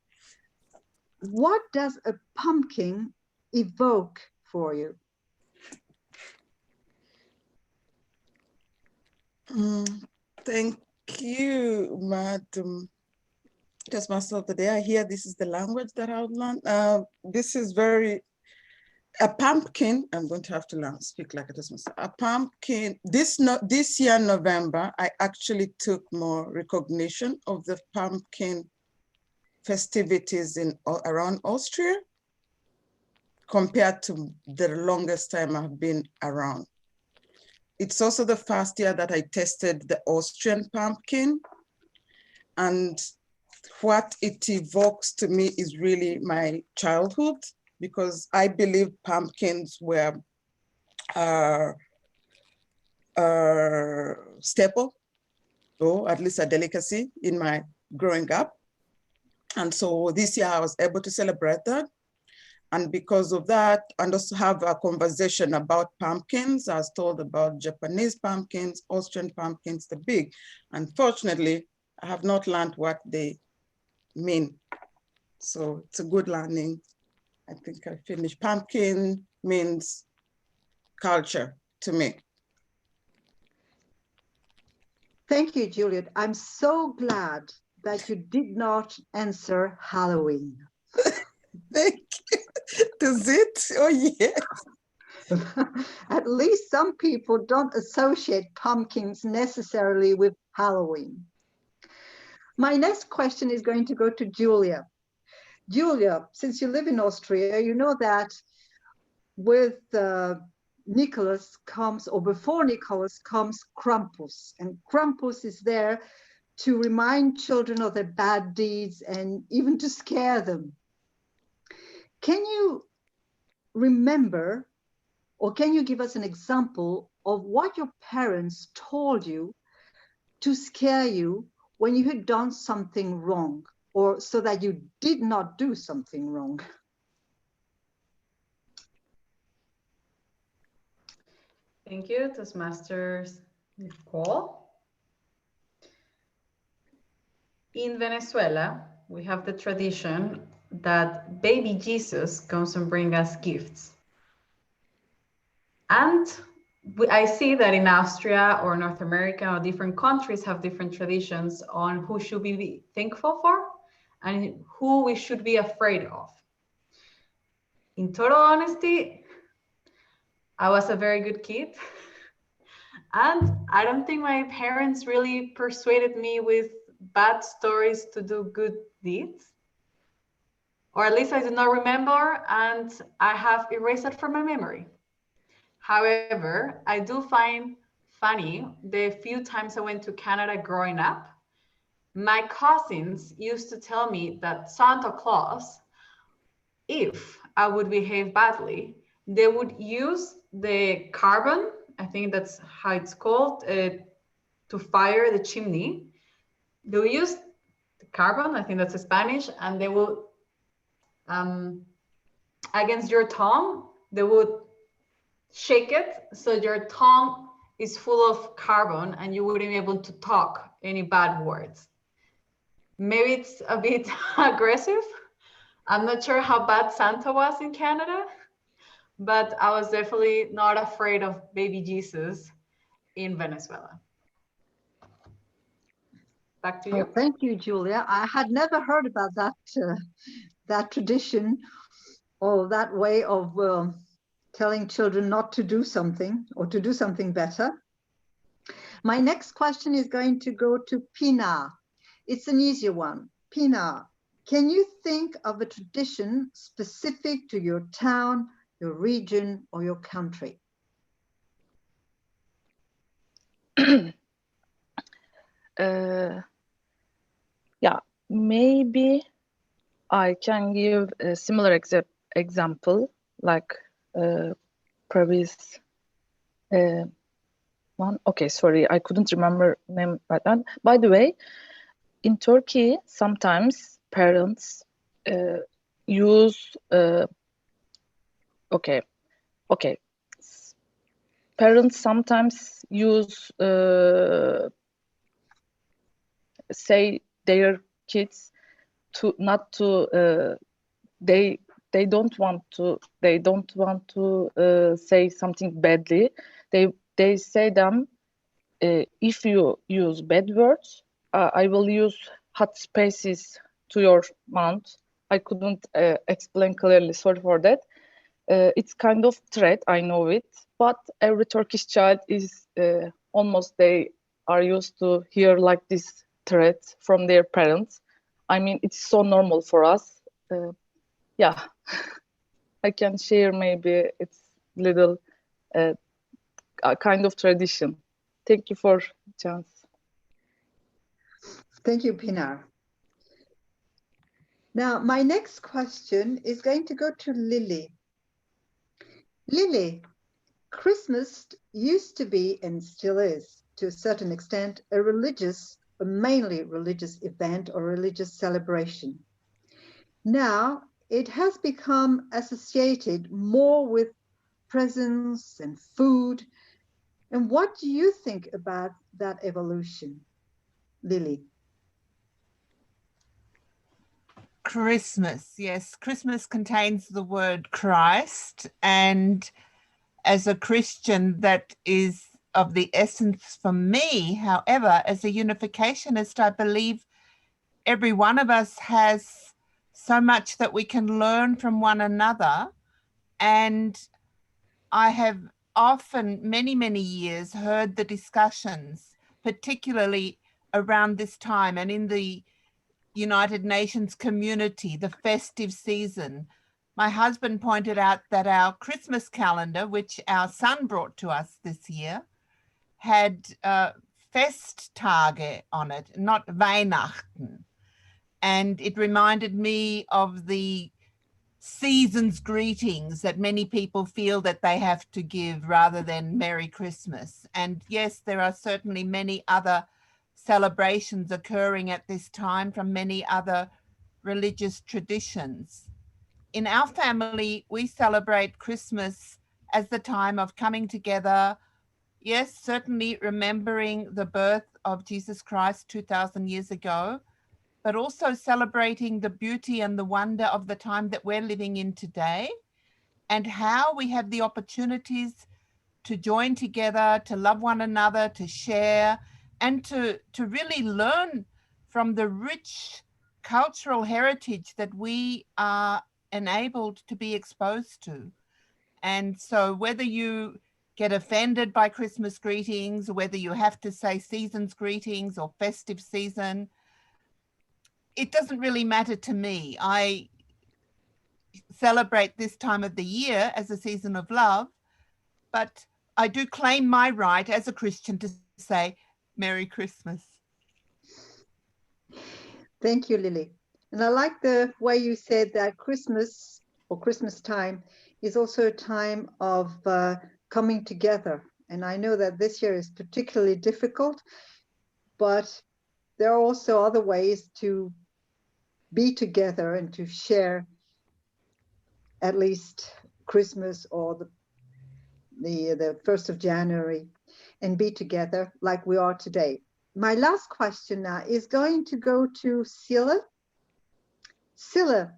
What does a pumpkin evoke for you? Thank you, Madam Toastmaster of the Day. I hear this is the language that I would learn. This is a pumpkin. I'm going to have to learn speak like a Toastmaster. A pumpkin. This year, November, I actually took more recognition of the pumpkin festivities around Austria compared to the longest time I've been around. It's also the first year that I tested the Austrian pumpkin, and what it evokes to me is really my childhood, because I believe pumpkins were staple, or at least a delicacy in my growing up. And so this year I was able to celebrate that. And because of that, and also have a conversation about pumpkins. I was told about Japanese pumpkins, Austrian pumpkins, the big. Unfortunately, I have not learned what they mean. So it's a good learning. I think I finished. Pumpkin means culture to me. Thank you, Juliet. I'm so glad that you did not answer Halloween. Thank you. Does it? Oh, yes. At least some people don't associate pumpkins necessarily with Halloween. My next question is going to go to Julia. Julia, since you live in Austria, you know that with Nicholas comes, or before Nicholas comes, Krampus. And Krampus is there to remind children of their bad deeds and even to scare them. Can you remember, or can you give us an example of what your parents told you to scare you when you had done something wrong? or so that you did not do something wrong? Thank you, Toastmasters Nicole. In Venezuela, we have the tradition that baby Jesus comes and brings us gifts. And I see that in Austria or North America or different countries have different traditions on who should we be thankful for and who we should be afraid of. In total honesty, I was a very good kid. And I don't think my parents really persuaded me with bad stories to do good deeds. Or at least I do not remember, and I have erased it from my memory. However, I do find funny the few times I went to Canada growing up, my cousins used to tell me that Santa Claus, if I would behave badly, they would use the carbon, I think that's how it's called, to fire the chimney. They will use the carbon, I think that's Spanish, and they will, against your tongue, they would shake it so your tongue is full of carbon and you wouldn't be able to talk any bad words. Maybe it's a bit aggressive. I'm not sure how bad Santa was in Canada, but I was definitely not afraid of baby Jesus in Venezuela. Back to you. Oh, thank you, Julia. I had never heard about that, that tradition or that way of telling children not to do something or to do something better. My next question is going to go to Pinar. It's an easier one. Pinar, can you think of a tradition specific to your town, your region, or your country? Yeah, maybe I can give a similar example like previous one. Okay, sorry, I couldn't remember name right now. By the way, in Turkey, sometimes parents use parents sometimes use say their kids to not to they don't want to say something badly. They say them, if you use bad words, I will use hot spaces to your mouth. I couldn't explain clearly, sorry for that. It's kind of threat, I know it, but every Turkish child is almost, they are used to hear like this threat from their parents. I mean, it's so normal for us. Yeah, I can share, maybe it's little a kind of tradition. Thank you for the chance. Thank you, Pinar. Now, my next question is going to go to Lily. Lily, Christmas used to be, and still is, to a certain extent, a mainly religious event or religious celebration. Now, it has become associated more with presents and food. And what do you think about that evolution, Lily? Christmas, yes. Christmas contains the word Christ, and as a Christian, that is of the essence for me. However, as a unificationist, I believe every one of us has so much that we can learn from one another. And I have often, many years, heard the discussions, particularly around this time and in the United Nations community, the festive season. My husband pointed out that our Christmas calendar, which our son brought to us this year, had Festtage on it, not Weihnachten. And it reminded me of the season's greetings that many people feel that they have to give rather than Merry Christmas. And yes, there are certainly many other celebrations occurring at this time from many other religious traditions. In our family, we celebrate Christmas as the time of coming together. Yes, certainly remembering the birth of Jesus Christ 2,000 years ago, but also celebrating the beauty and the wonder of the time that we're living in today, and how we have the opportunities to join together, to love one another, to share, and to really learn from the rich cultural heritage that we are enabled to be exposed to. And so whether you get offended by Christmas greetings, whether you have to say season's greetings or festive season, it doesn't really matter to me. I celebrate this time of the year as a season of love, but I do claim my right as a Christian to say Merry Christmas. Thank you, Lily. And I like the way you said that Christmas or Christmas time is also a time of coming together. And I know that this year is particularly difficult, but there are also other ways to be together and to share at least Christmas or the 1st of January and be together like we are today. My last question now is going to go to Silla. Silla,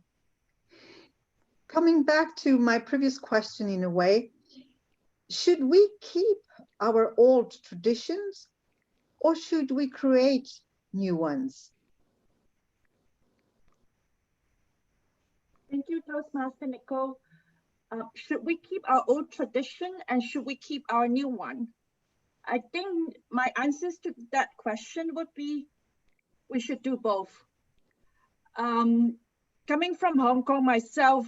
coming back to my previous question in a way, should we keep our old traditions or should we create new ones? Thank you, Toastmaster Nicole. Should we keep our old tradition and should we keep our new one? I think my answers to that question would be, we should do both. Coming from Hong Kong myself,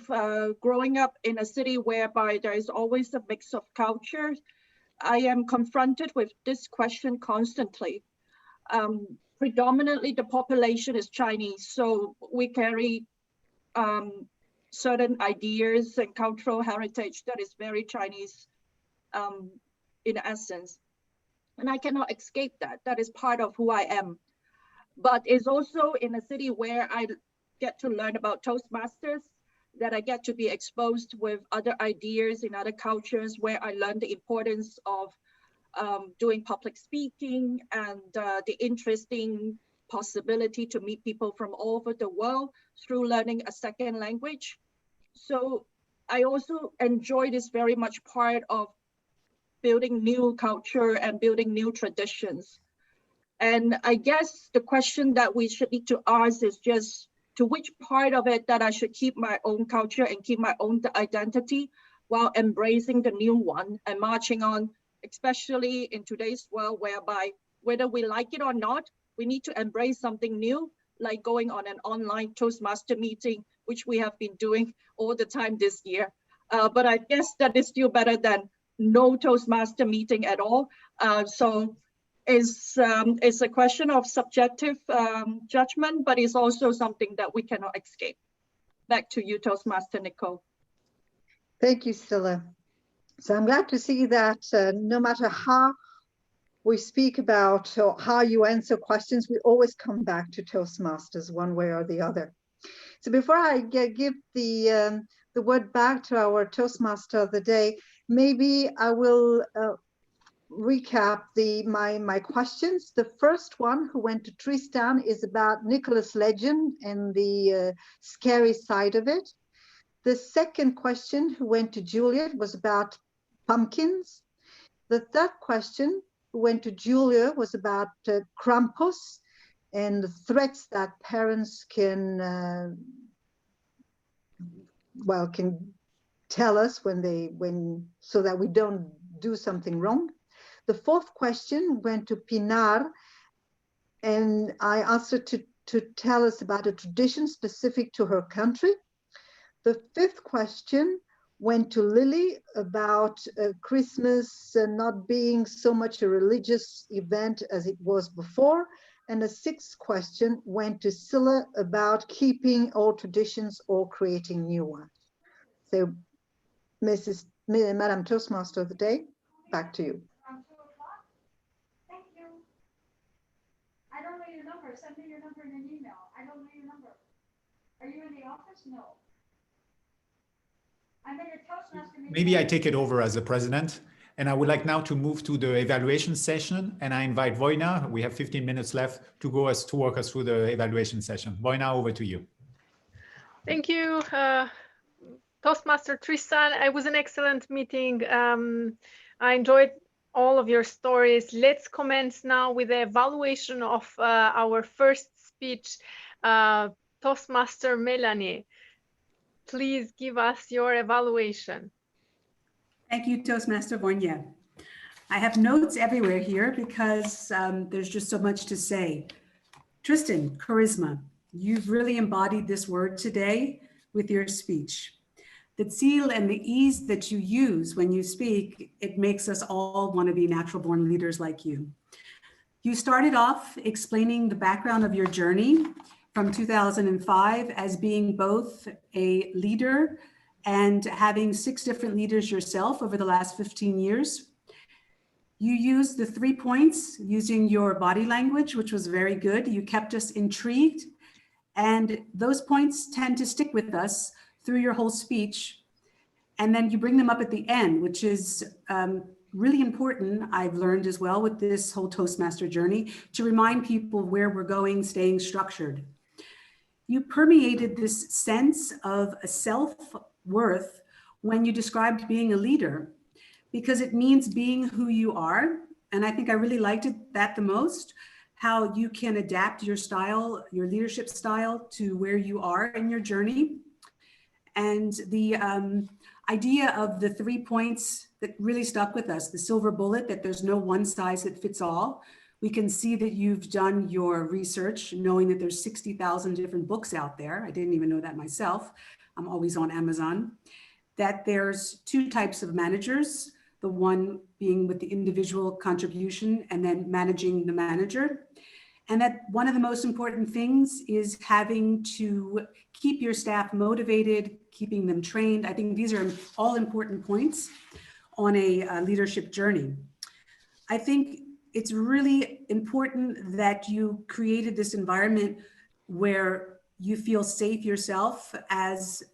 growing up in a city whereby there is always a mix of cultures, I am confronted with this question constantly. Predominantly, the population is Chinese, so we carry certain ideas and cultural heritage that is very Chinese in essence. And I cannot escape that. That is part of who I am. But it's also in a city where I get to learn about Toastmasters, that I get to be exposed with other ideas in other cultures, where I learn the importance of doing public speaking and the interesting possibility to meet people from all over the world through learning a second language. So I also enjoy this very much part of building new culture and building new traditions. And I guess the question that we should need to ask is just to which part of it that I should keep my own culture and keep my own identity while embracing the new one and marching on, especially in today's world, whereby whether we like it or not, we need to embrace something new, like going on an online Toastmaster meeting, which we have been doing all the time this year. But I guess that is still better than no Toastmaster meeting at all. So it's a question of subjective judgment, but it's also something that we cannot escape. Back to you, Toastmaster Nicole. Thank you, Silla. So I'm glad to see that no matter how we speak about or how you answer questions, we always come back to Toastmasters one way or the other. So before I give the word back to our Toastmaster of the day, maybe I will recap my questions. The first one who went to Tristan is about Nicholas Legend and the scary side of it. The second question who went to Juliet was about pumpkins. The third question who went to Julia was about Krampus and the threats that parents can tell us so that we don't do something wrong. The fourth question went to Pinar, and I asked her to tell us about a tradition specific to her country. The fifth question went to Lily about Christmas not being so much a religious event as it was before. And the sixth question went to Silla about keeping old traditions or creating new ones. So, Madam Toastmaster of the day, back to you. Thank you. I don't know your number. Send me your number in an email. I don't know your number. Are you in the office? No. I'm in a Toastmaster meeting. Maybe I take it over as the president. And I would like now to move to the evaluation session. And I invite Voina, we have 15 minutes left, to walk us through the evaluation session. Voina, over to you. Thank you, Toastmaster Tristan. It was an excellent meeting. I enjoyed all of your stories. Let's commence now with the evaluation of our first speech. Toastmaster Melanie, please give us your evaluation. Thank you, Toastmaster Voina. I have notes everywhere here because there's just so much to say. Tristan, charisma. You've really embodied this word today with your speech. The zeal and the ease that you use when you speak, it makes us all want to be natural born leaders like you. You started off explaining the background of your journey from 2005 as being both a leader and having 6 different leaders yourself over the last 15 years. You used the 3 points using your body language, which was very good. You kept us intrigued. And those points tend to stick with us through your whole speech. And then you bring them up at the end, which is really important, I've learned as well with this whole Toastmaster journey, to remind people where we're going, staying structured. You permeated this sense of a self-worth when you described being a leader, because it means being who you are. And I think I really liked that the most, how you can adapt your style, your leadership style to where you are in your journey. And the idea of the 3 points that really stuck with us, the silver bullet, that there's no one size that fits all. We can see that you've done your research, knowing that there's 60,000 different books out there. I didn't even know that myself. I'm always on Amazon. That there's 2 types of managers, the one being with the individual contribution and then managing the manager. And that one of the most important things is having to keep your staff motivated, keeping them trained. I think these are all important points on a leadership journey. I think it's really important that you created this environment where you feel safe yourself as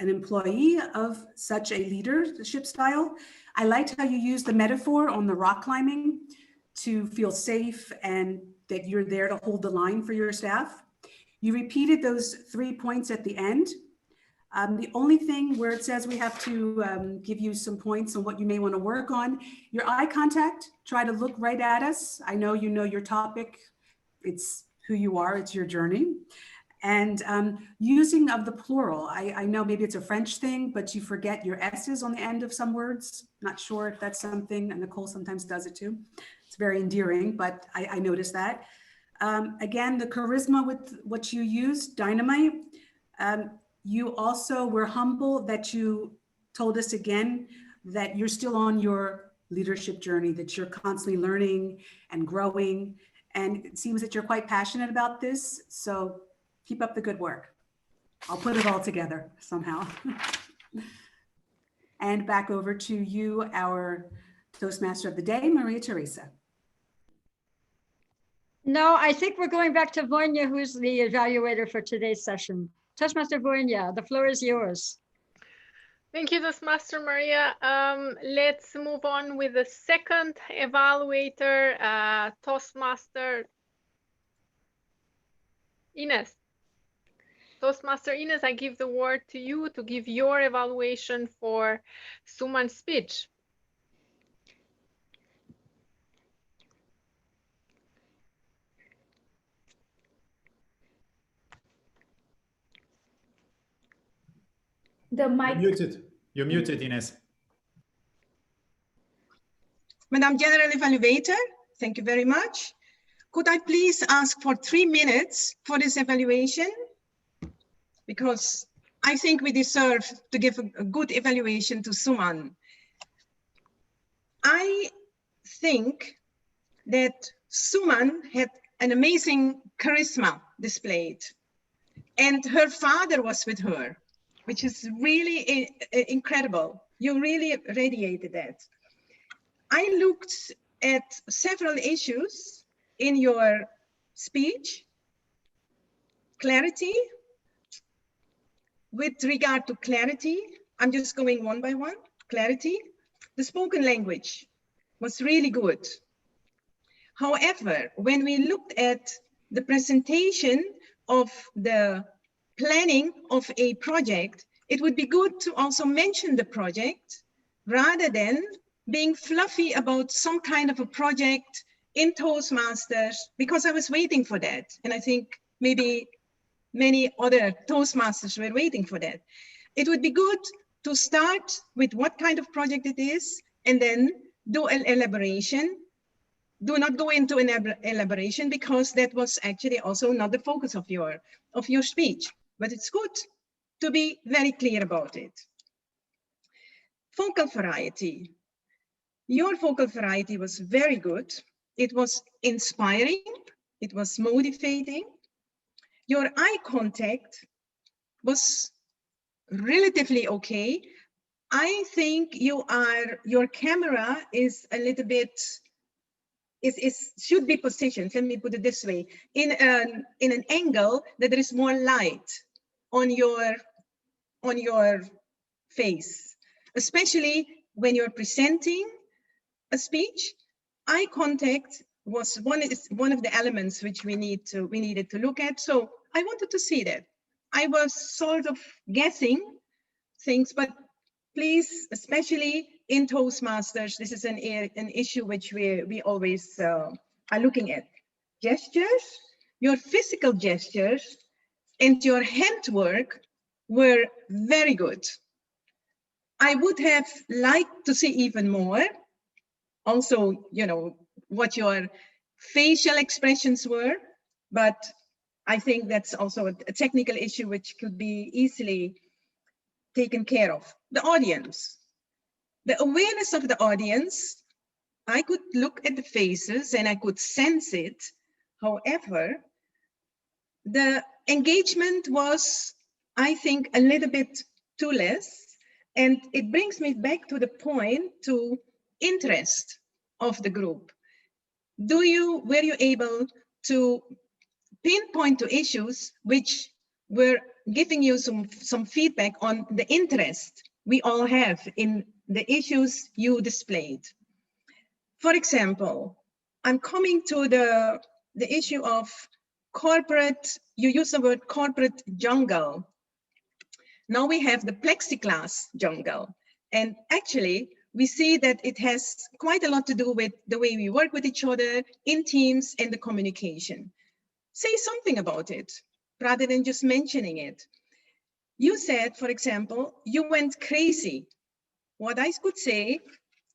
an employee of such a leadership style. I liked how you used the metaphor on the rock climbing to feel safe and that you're there to hold the line for your staff. You repeated those 3 points at the end. The only thing where it says we have to give you some points on what you may want to work on, your eye contact, try to look right at us. I know you know your topic. It's who you are, it's your journey. And using of the plural, I know maybe it's a French thing, but you forget your S's on the end of some words. Not sure if that's something, and Nicole sometimes does it too. It's very endearing, but I noticed that. Again, the charisma with what you use, dynamite. You also were humble that you told us again that you're still on your leadership journey, that you're constantly learning and growing. And it seems that you're quite passionate about this. So keep up the good work. I'll put it all together somehow. And back over to you, our Toastmaster of the day, Maria Teresa. No, I think we're going back to Voina, who's the evaluator for today's session. Toastmaster Voina, the floor is yours. Thank you, Toastmaster Maria. Let's move on with the second evaluator, Toastmaster Ines. Toastmaster Ines, I give the word to you to give your evaluation for Suman's speech. The mic. You're muted. You're muted, Ines. Madam General Evaluator, thank you very much. Could I please ask for 3 minutes for this evaluation? Because I think we deserve to give a good evaluation to Suman. I think that Suman had an amazing charisma displayed, and her father was with her, which is really incredible. You really radiated that. I looked at several issues in your speech: clarity, With regard to clarity, I'm just going one by one. Clarity, the spoken language was really good. However, when we looked at the presentation of the planning of a project, it would be good to also mention the project rather than being fluffy about some kind of a project in Toastmasters, because I was waiting for that. And I think maybe many other Toastmasters were waiting for that. It would be good to start with what kind of project it is and then do an elaboration. Do not go into an elaboration because that was actually also not the focus of your speech, but it's good to be very clear about it. Focal variety. Your focal variety was very good. It was inspiring. It was motivating. Your eye contact was relatively okay. I think your camera is a little bit, should be positioned, let me put it this way, in an angle that there is more light on your face, especially when you're presenting a speech. Eye contact was one of the elements which we needed to look at. So I wanted to see that. I was sort of guessing things, but please, especially in Toastmasters, this is an issue which we always are looking at. Gestures, your physical gestures and your handwork were very good. I would have liked to see even more. Also, you know, what your facial expressions were, but I think that's also a technical issue which could be easily taken care of. The audience. The awareness of the audience, I could look at the faces and I could sense it. However, the engagement was, I think, a little bit too less. And it brings me back to the point to interest of the group. Were you able to pinpoint to issues which were giving you some feedback on the interest we all have in the issues you displayed? For example, I'm coming to the issue of corporate, you use the word corporate jungle. Now we have the plexiglass jungle. And actually, we see that it has quite a lot to do with the way we work with each other in teams and the communication. Say something about it rather than just mentioning it. You said, for example, you went crazy. What I could say,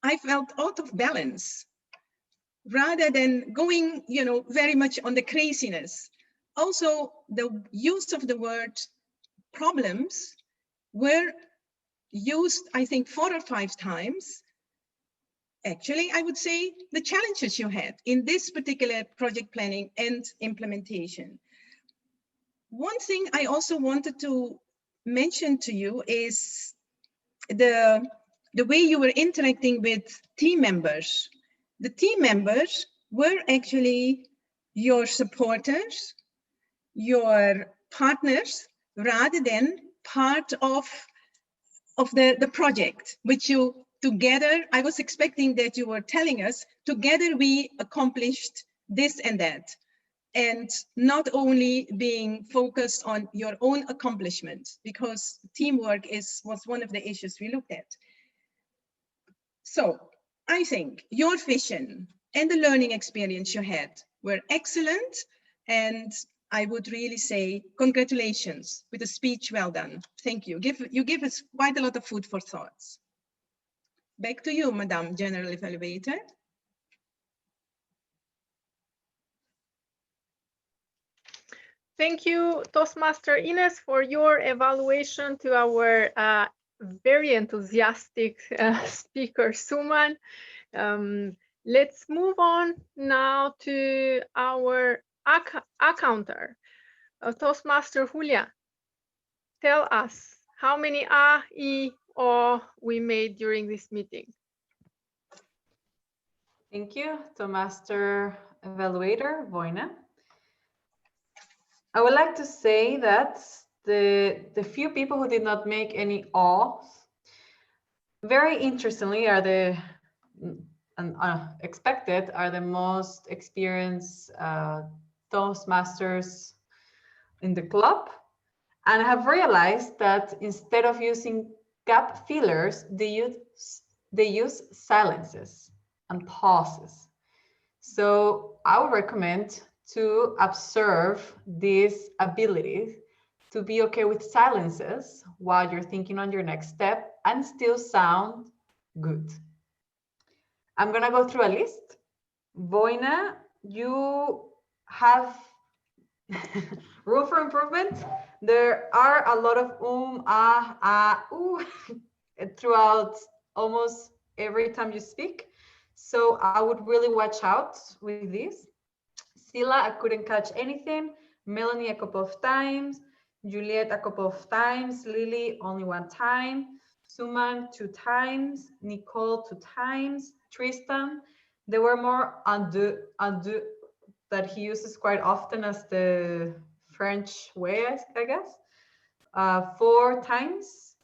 I felt out of balance rather than going, you know, very much on the craziness. Also, the use of the word problems were used, I think, 4 or 5 times. Actually, I would say the challenges you had in this particular project planning and implementation. One thing I also wanted to mention to you is the way you were interacting with team members. The team members were actually your supporters, your partners, rather than part of the project, which you together, I was expecting that you were telling us, together we accomplished this and that, and not only being focused on your own accomplishment, because teamwork was one of the issues we looked at. So I think your vision and the learning experience you had were excellent, and I would really say congratulations with a speech well done. Thank you. You give us quite a lot of food for thoughts. Back to you, Madam General Evaluator. Thank you, Toastmaster Ines, for your evaluation to our very enthusiastic speaker, Suman. Let's move on now to our accounter, Toastmaster Julia. Tell us how many A, E, O we made during this meeting. Thank you, Toastmaster Evaluator Voina. I would like to say that the few people who did not make any O's, very interestingly, are the expected are the most experienced Toastmasters in the club, and have realized that instead of using gap fillers, they use silences and pauses. So I would recommend to observe this ability to be okay with silences while you're thinking on your next step and still sound good. I'm gonna go through a list. Voina, you have room for improvement. There are a lot of ooh throughout almost every time you speak. So I would really watch out with this. Sila, I couldn't catch anything. Melanie, a couple of times. Juliet, a couple of times. Lily, only one time. Suman, 2 times. Nicole, 2 times. Tristan, there were more undo that he uses quite often as the French way, I guess. 4 times.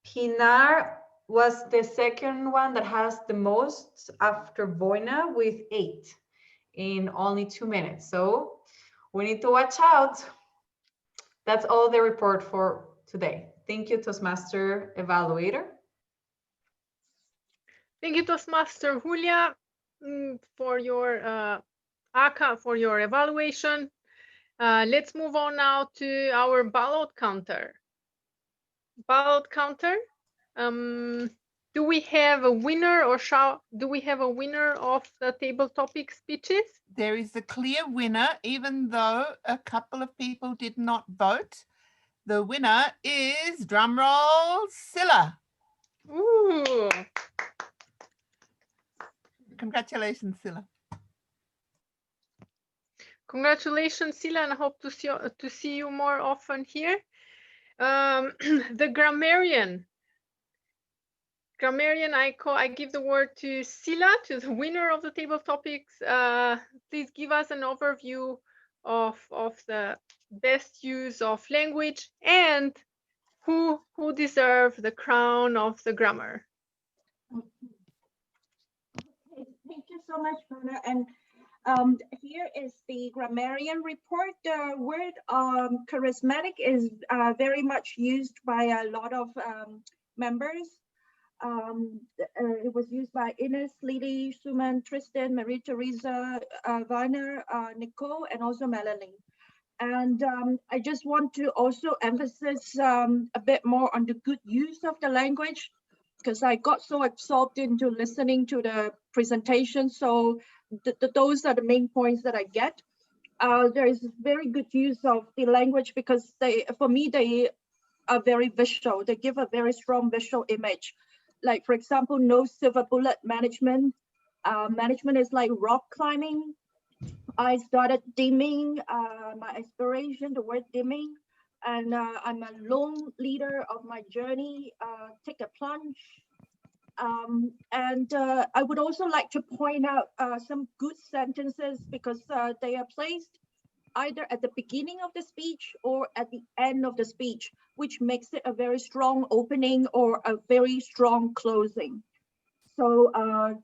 Pinar was the second one that has the most after Voina with 8 in only 2 minutes. So we need to watch out. That's all the report for today. Thank you, Toastmaster Evaluator. Thank you, Toastmaster Julia, for your ACA, for your evaluation. Let's move on now to our ballot counter. Ballot counter. Do we have a winner, or do we have a winner of the table topic speeches? There is a clear winner, even though a couple of people did not vote. The winner is, drumroll, Silla. Ooh. Congratulations, Silla. Congratulations, Silla, and I hope to see you more often here. The grammarian. Grammarian, I give the word to Silla, to the winner of the table topics. Please give us an overview of the best use of language and who deserve the crown of the grammar. Okay, thank you so much, Mona. And here is the grammarian report. The word charismatic is very much used by a lot of members. It was used by Ines, Lily, Suman, Tristan, Marie Teresa, Werner, Nicole, and also Melanie. And I just want to also emphasize a bit more on the good use of the language, because I got so absorbed into listening to the presentation. So those are the main points that I get. There is very good use of the language because for me, they are very visual. They give a very strong visual image. Like, for example, no silver bullet management. Management is like rock climbing. I started dimming my aspiration, the word dimming. And I'm a lone leader of my journey, take a plunge. And I would also like to point out some good sentences because they are placed either at the beginning of the speech or at the end of the speech, which makes it a very strong opening or a very strong closing. So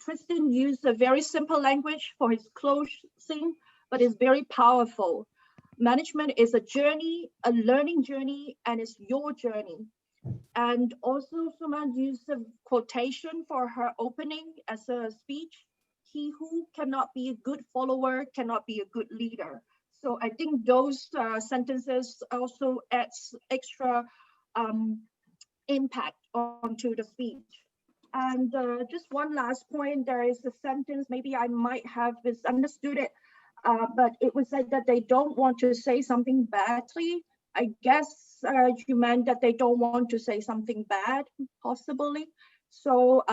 Tristan used a very simple language for his closing, but it's very powerful. Management is a journey, a learning journey, and it's your journey. And also Suman used a quotation for her opening as a speech. He who cannot be a good follower cannot be a good leader. So I think those sentences also adds extra impact onto the speech. And just one last point, there is a sentence, maybe I might have misunderstood it, but it was said that they don't want to say something badly. I guess you meant that they don't want to say something bad, possibly. So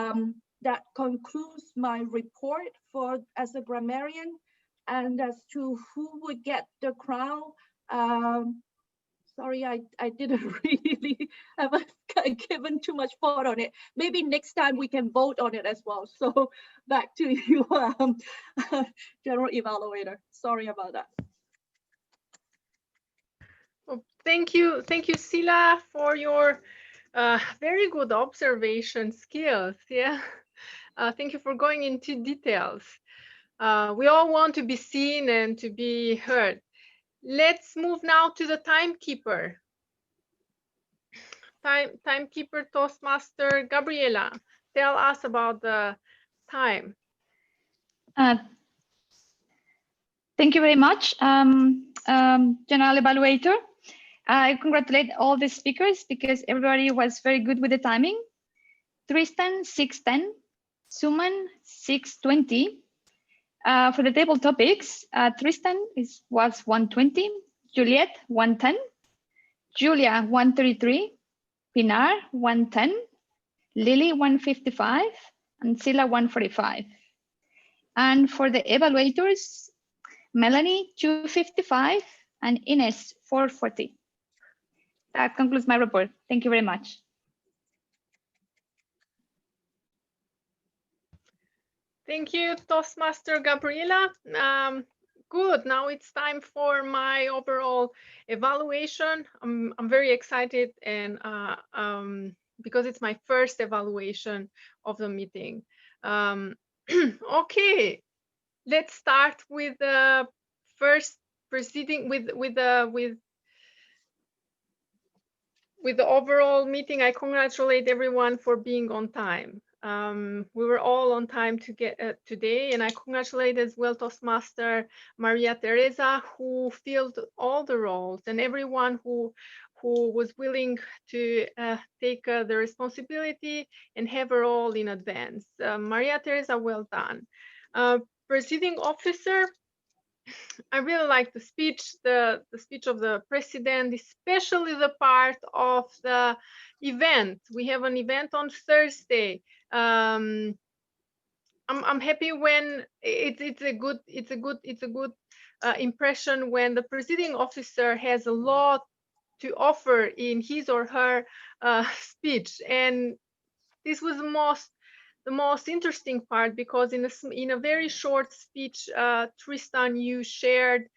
that concludes my report as a grammarian. And as to who would get the crown, sorry, I didn't really have given too much thought on it. Maybe next time we can vote on it as well. So back to you, General Evaluator. Sorry about that. Well, thank you, Sila, for your very good observation skills. Yeah, thank you for going into details. We all want to be seen and to be heard. Let's move now to the timekeeper. Timekeeper Toastmaster Gabriela, tell us about the time. Thank you very much, General Evaluator. I congratulate all the speakers because everybody was very good with the timing. Tristan, 6:10. Suman, 6:20. For the table topics, Tristan was 1:20. Juliet, 1:10. Julia, 1:33. Pinar, 1:10. Lily, 1:55. And Sila, 1:45. And for the evaluators, Melanie, 2:55. And Ines, 4:40. That concludes my report. Thank you very much. Thank you, Toastmaster Gabriela. Good. Now it's time for my overall evaluation. I'm very excited, and because it's my first evaluation of the meeting. Okay, let's start with the first proceeding with the overall meeting. I congratulate everyone for being on time. We were all on time to get today, and I congratulate as well Toastmaster Maria Teresa, who filled all the roles, and everyone who was willing to take the responsibility and have a role in advance. Maria Teresa, well done. Presiding officer, I really like the speech of the president, especially the part of the event. We have an event on Thursday. I'm happy when it's a good impression when the presiding officer has a lot to offer in his or her speech, and this was the most interesting part, because in a very short speech, Tristan, you shared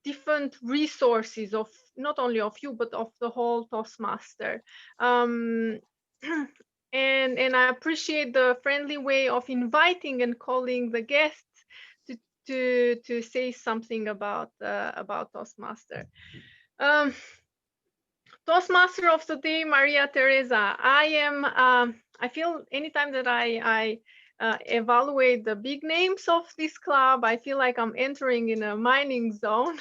different resources of not only of you but of the whole Toastmaster, and I appreciate the friendly way of inviting and calling the guests to say something about Toastmaster. Toastmaster of the day, Maria Teresa. I feel anytime that I evaluate the big names of this club, I feel like I'm entering in a mining zone.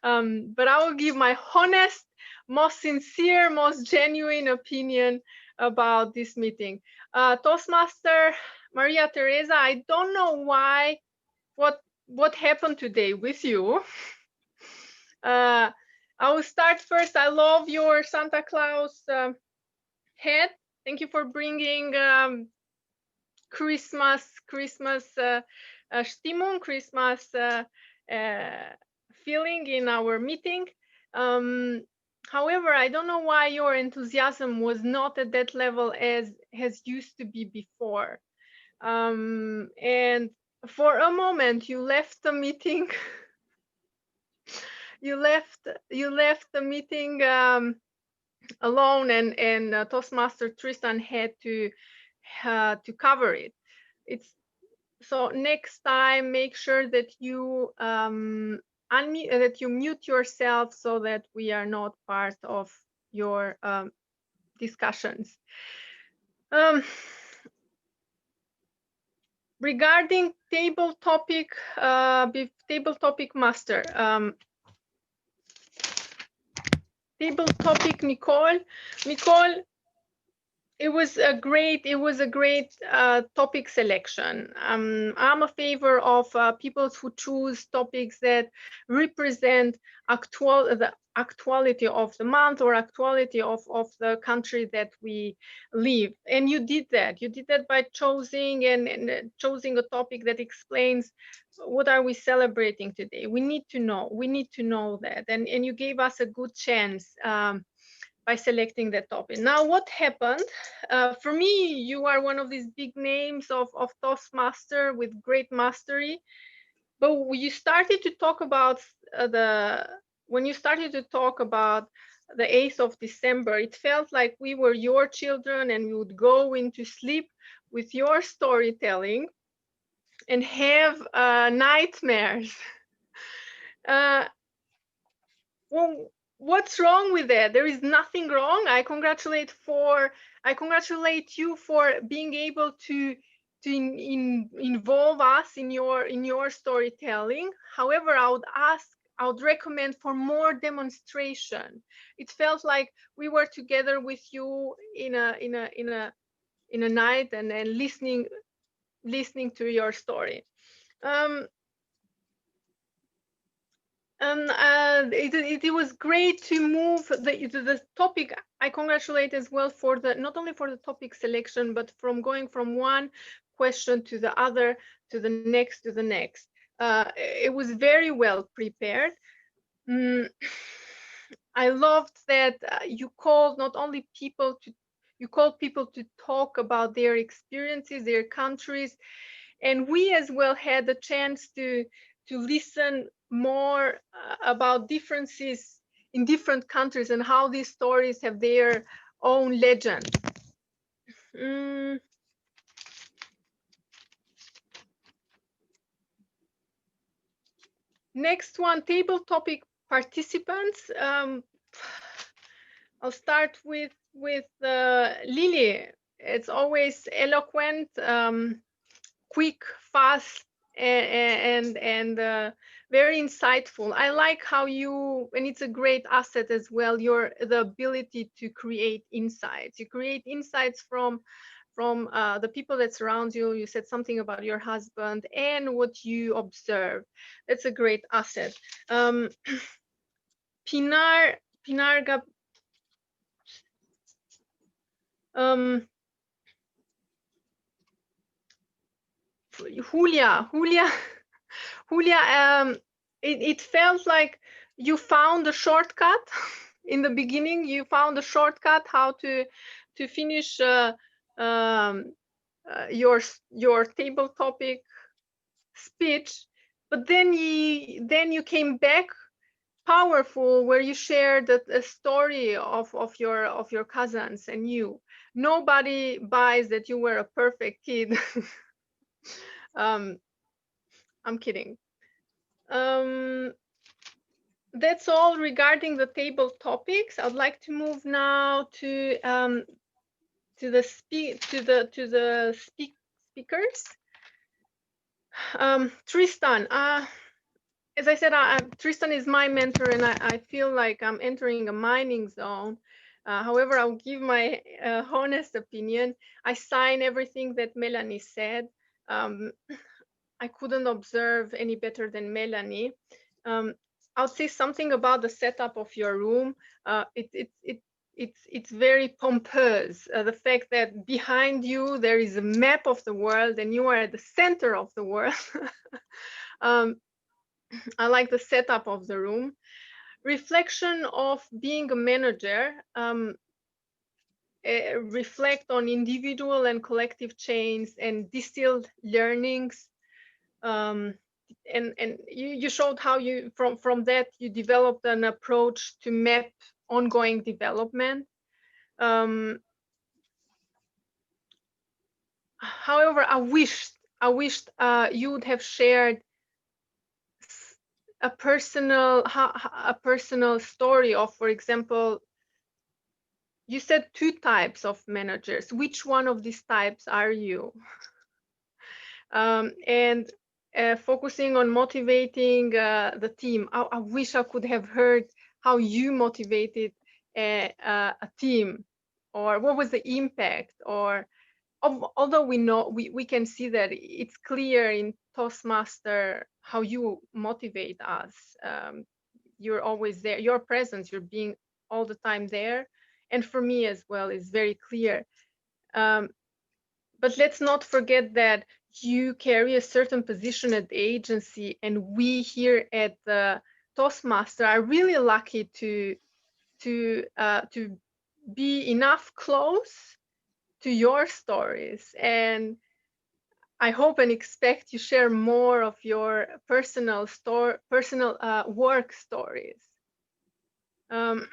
But I will give my honest, most sincere, most genuine opinion about this meeting. Toastmaster Maria Teresa, I don't know why, what happened today with you. I will start first. I love your Santa Claus hat. Thank you for bringing Christmas Stimmung, Christmas feeling in our meeting. However, I don't know why your enthusiasm was not at that level as has used to be before. And for a moment, you left the meeting. You left the meeting alone, and Toastmaster Tristan had to cover it. So next time, make sure that you that you mute yourself so that we are not part of your discussions. Regarding table topic master, table topic Nicole, it was a great topic selection. I'm a favor of people who choose topics that represent the actuality of the month or actuality of the country that we live. And you did that. You did that by choosing and choosing a topic that explains what are we celebrating today. We need to know. We need to know that. And you gave us a good chance by selecting that topic. Now, what happened? For me, you are one of these big names of Toastmaster with great mastery, but you started to talk about when you started to talk about the 8th of December, it felt like we were your children and we would go into sleep with your storytelling and have nightmares. Well, what's wrong with that? There is nothing wrong. I congratulate you for being able to involve us in your storytelling. However, I would recommend for more demonstration. It felt like we were together with you in a night and listening to your story. It was great to move the topic. I congratulate as well for not only for the topic selection, but from going from one question to the other, to the next, to the next. It was very well prepared. I loved that you called not only people to talk about their experiences, their countries, and we as well had the chance to listen more about differences in different countries and how these stories have their own legend. Next one, table topic participants. I'll start with Lily. It's always eloquent, quick, fast, and very insightful. I like how and it's a great asset as well, the ability to create insights. You create insights from the people that surround you. You said something about your husband and what you observe. That's a great asset. Pinar Julia, it felt like you found a shortcut in the beginning. You found a shortcut how to finish your table topic speech, but then you came back powerful, where you shared a story of your cousins and you. Nobody buys that you were a perfect kid. I'm kidding. That's all regarding the table topics. I'd like to move now to the speakers. Tristan, as I said, Tristan is my mentor, and I feel like I'm entering a mining zone. However, I'll give my honest opinion. I sign everything that Melanie said. I couldn't observe any better than Melanie. I'll say something about the setup of your room. It's very pompous. The fact that behind you there is a map of the world and you are at the center of the world. I like the setup of the room. Reflection of being a manager. Reflect on individual and collective chains and distilled learnings. And you showed how you from that you developed an approach to map ongoing development. However, I wished you would have shared a personal story of, for example, you said 2 types of managers. Which one of these types are you? And focusing on motivating the team. I wish I could have heard how you motivated a team, or what was the impact, or although we can see that it's clear in Toastmaster how you motivate us. You're always there, your presence, you're being all the time there, and for me as well is very clear. But let's not forget that you carry a certain position at the agency, and we here at the Toastmaster are really lucky to be enough close to your stories. And I hope and expect you share more of your personal work stories. Suman,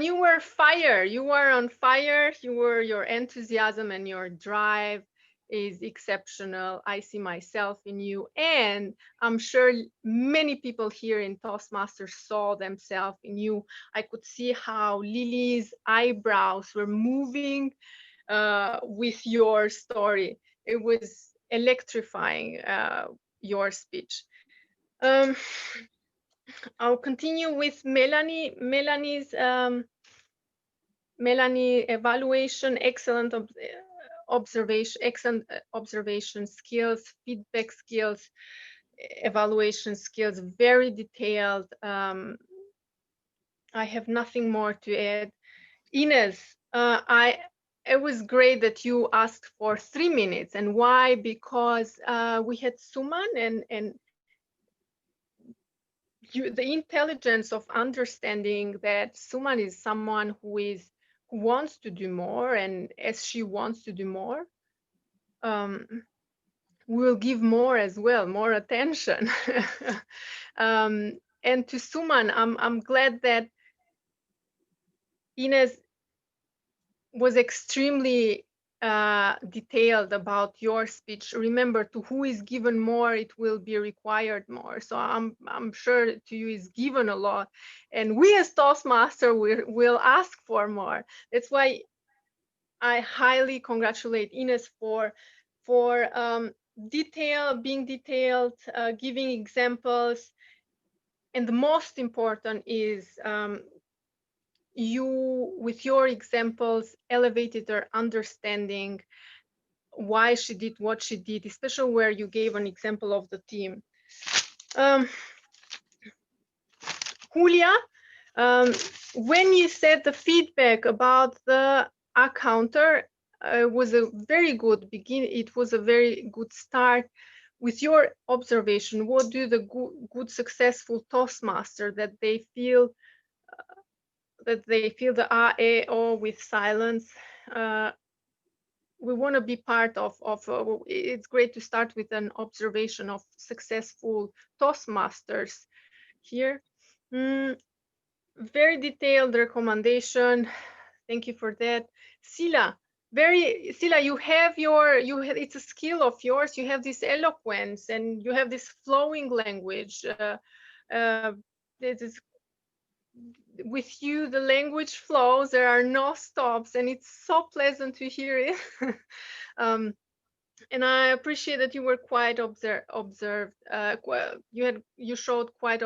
you were fire. You were on fire. Your enthusiasm and your drive is exceptional. I see myself in you, and I'm sure many people here in Toastmasters saw themselves in you. I could see how Lily's eyebrows were moving with your story. It was electrifying, your speech. I'll continue with Melanie. Melanie evaluation, excellent observation skills, feedback skills, evaluation skills, very detailed. I have nothing more to add. Ines, it was great that you asked for 3 minutes. And why? Because we had Suman and the intelligence of understanding that Suman is someone who wants to do more, and as she wants to do more, we'll give more as well, more attention. And to Suman, I'm glad that Ines was extremely detailed about your speech. Remember, to who is given more, it will be required more. So I'm sure to you is given a lot, and we as Toastmaster will ask for more. That's why I highly congratulate Ines for being detailed, giving examples, and the most important is you, with your examples, elevated her understanding why she did what she did, especially where you gave an example of the team. Julia, when you said the feedback about the counter was a very good beginning, it was a very good start. With your observation, what do the good successful Toastmaster that they feel the A-O with silence? We want to be part of it's great to start with an observation of successful Toastmasters here. Very detailed recommendation. Thank you for that. Sila, you have it's a skill of yours. You have this eloquence and you have this flowing language. With you, the language flows, there are no stops, and it's so pleasant to hear it. And I appreciate that you were quite observed. You showed quite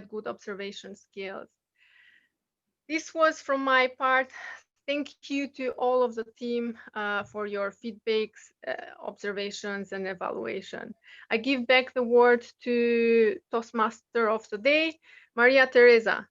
good observation skills. This was from my part. Thank you to all of the team for your feedbacks, observations, and evaluation. I give back the word to Toastmaster of the Day, Maria Teresa.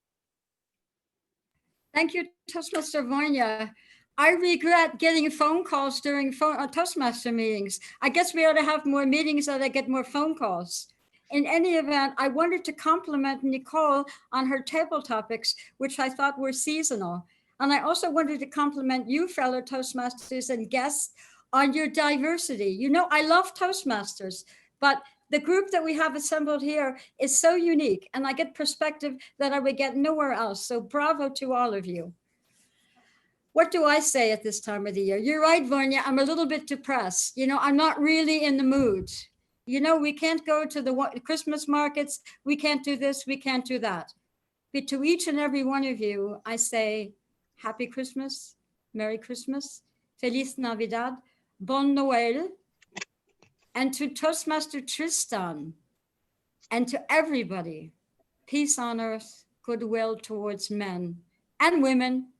Thank you, Toastmaster Vanya. I regret getting phone calls during Toastmaster meetings. I guess we ought to have more meetings so that I get more phone calls. In any event, I wanted to compliment Nicole on her table topics, which I thought were seasonal. And I also wanted to compliment you, fellow Toastmasters and guests, on your diversity. You know, I love Toastmasters, but the group that we have assembled here is so unique, and I get perspective that I would get nowhere else. So bravo to all of you. What do I say at this time of the year? You're right, Vanya, I'm a little bit depressed. You know, I'm not really in the mood. You know, we can't go to the Christmas markets. We can't do this, we can't do that. But to each and every one of you, I say, Happy Christmas, Merry Christmas, Feliz Navidad, Bon Noël. And to Toastmaster Tristan, and to everybody, peace on earth, goodwill towards men and women,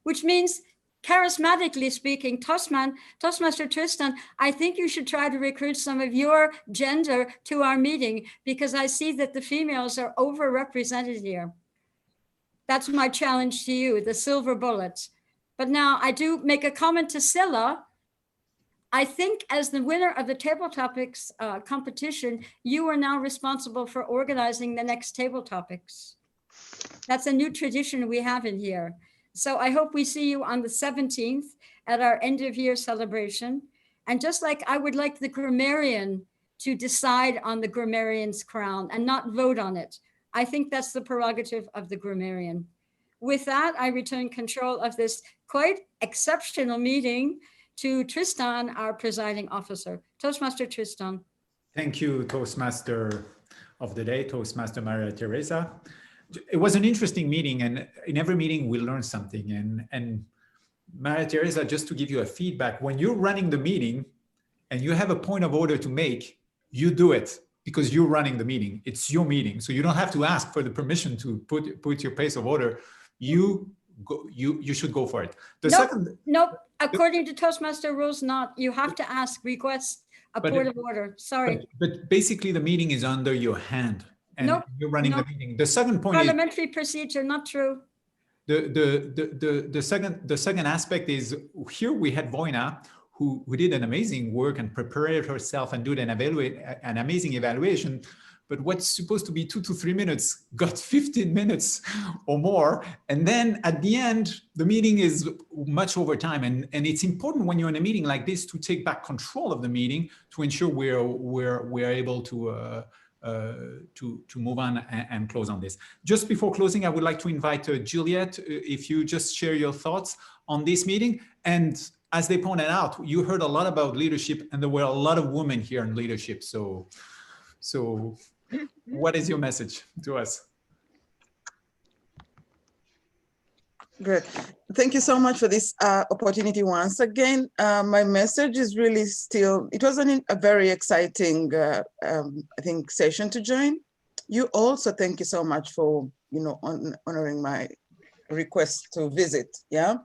which means, charismatically speaking, Toastmaster Tristan, I think you should try to recruit some of your gender to our meeting, because I see that the females are overrepresented here. That's my challenge to you, the silver bullets. But now I do make a comment to Scylla. I think as the winner of the Table Topics competition, you are now responsible for organizing the next Table Topics. That's a new tradition we have in here. So I hope we see you on the 17th at our end of year celebration. And just like I would like the grammarian to decide on the grammarian's crown and not vote on it, I think that's the prerogative of the grammarian. With that, I return control of this quite exceptional meeting to Tristan, our presiding officer. Toastmaster Tristan. Thank you, Toastmaster of the day, Toastmaster Maria Teresa. It was an interesting meeting, and in every meeting we learn something. And Maria Teresa, just to give you a feedback, when you're running the meeting and you have a point of order to make, you do it because you're running the meeting. It's your meeting, so you don't have to ask for the permission to put your place of order. You should go for it. Nope. According to Toastmaster rules, not. You have to ask, request a point of order. Sorry. But basically, the meeting is under your hand, and you're running the meeting. The second point parliamentary procedure, not true. The second aspect is here we had Voina, who did an amazing work and prepared herself and did an amazing evaluation. But what's supposed to be 2 to 3 minutes got 15 minutes or more. And then at the end, the meeting is much over time. And it's important when you're in a meeting like this to take back control of the meeting to ensure we're able to move on and close on this. Just before closing, I would like to invite Juliet, if you just share your thoughts on this meeting. And as they pointed out, you heard a lot about leadership, and there were a lot of women here in leadership. So what is your message to us? Good. Thank you so much for this opportunity once again. My message is really still, it was a very exciting, I think, session to join. You also, thank you so much for, honoring my request to visit. Yeah,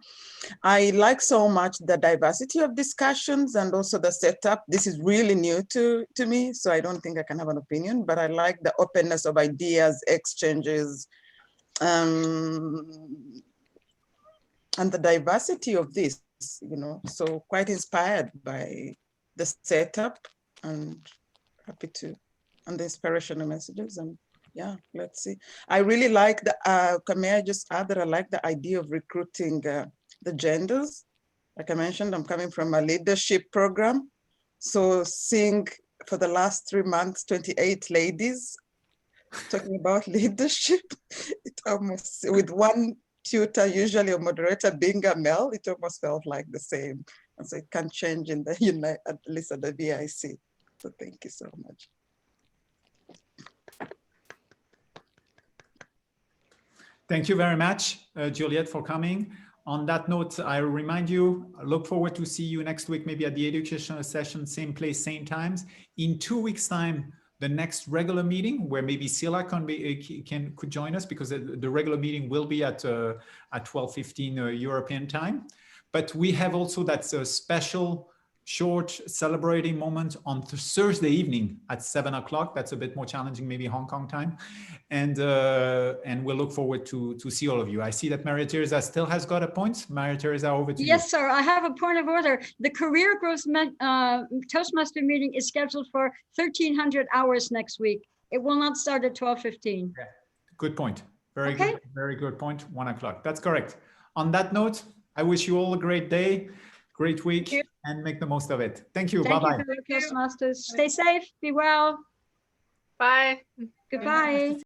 I like so much the diversity of discussions and also the setup. This is really new to me, so I don't think I can have an opinion, but I like the openness of ideas, exchanges, and the diversity of this, so quite inspired by the setup and happy to, and the inspirational messages. And yeah, let's see. I really like may I just add that I like the idea of recruiting the genders. Like I mentioned, I'm coming from a leadership program. So seeing for the last 3 months, 28 ladies talking about leadership, it almost, with one tutor, usually a moderator being a male, it almost felt like the same. And so it can change in the at least at the VIC. So thank you so much. Thank you very much, Juliet, for coming. On that note, I remind you, I look forward to see you next week, maybe at the educational session, same place, same times. In 2 weeks' time, the next regular meeting, where maybe Sila could join us, because the regular meeting will be at 12:15 European time. But we have also that special short celebrating moment on Thursday evening at 7 o'clock. That's a bit more challenging, maybe Hong Kong time. And we'll look forward to see all of you. I see that Maria Teresa still has got a point. Maria Teresa, over to you. Yes, sir. I have a point of order. The Career Growth Toastmaster meeting is scheduled for 1300 hours next week. It will not start at 12:15. Yeah. Good point. Very good point. 1 o'clock. That's correct. On that note, I wish you all a great day, great week, and make the most of it. Thank you. Bye-bye. Thank you, Toastmasters. Stay safe. Be well. Bye. Goodbye.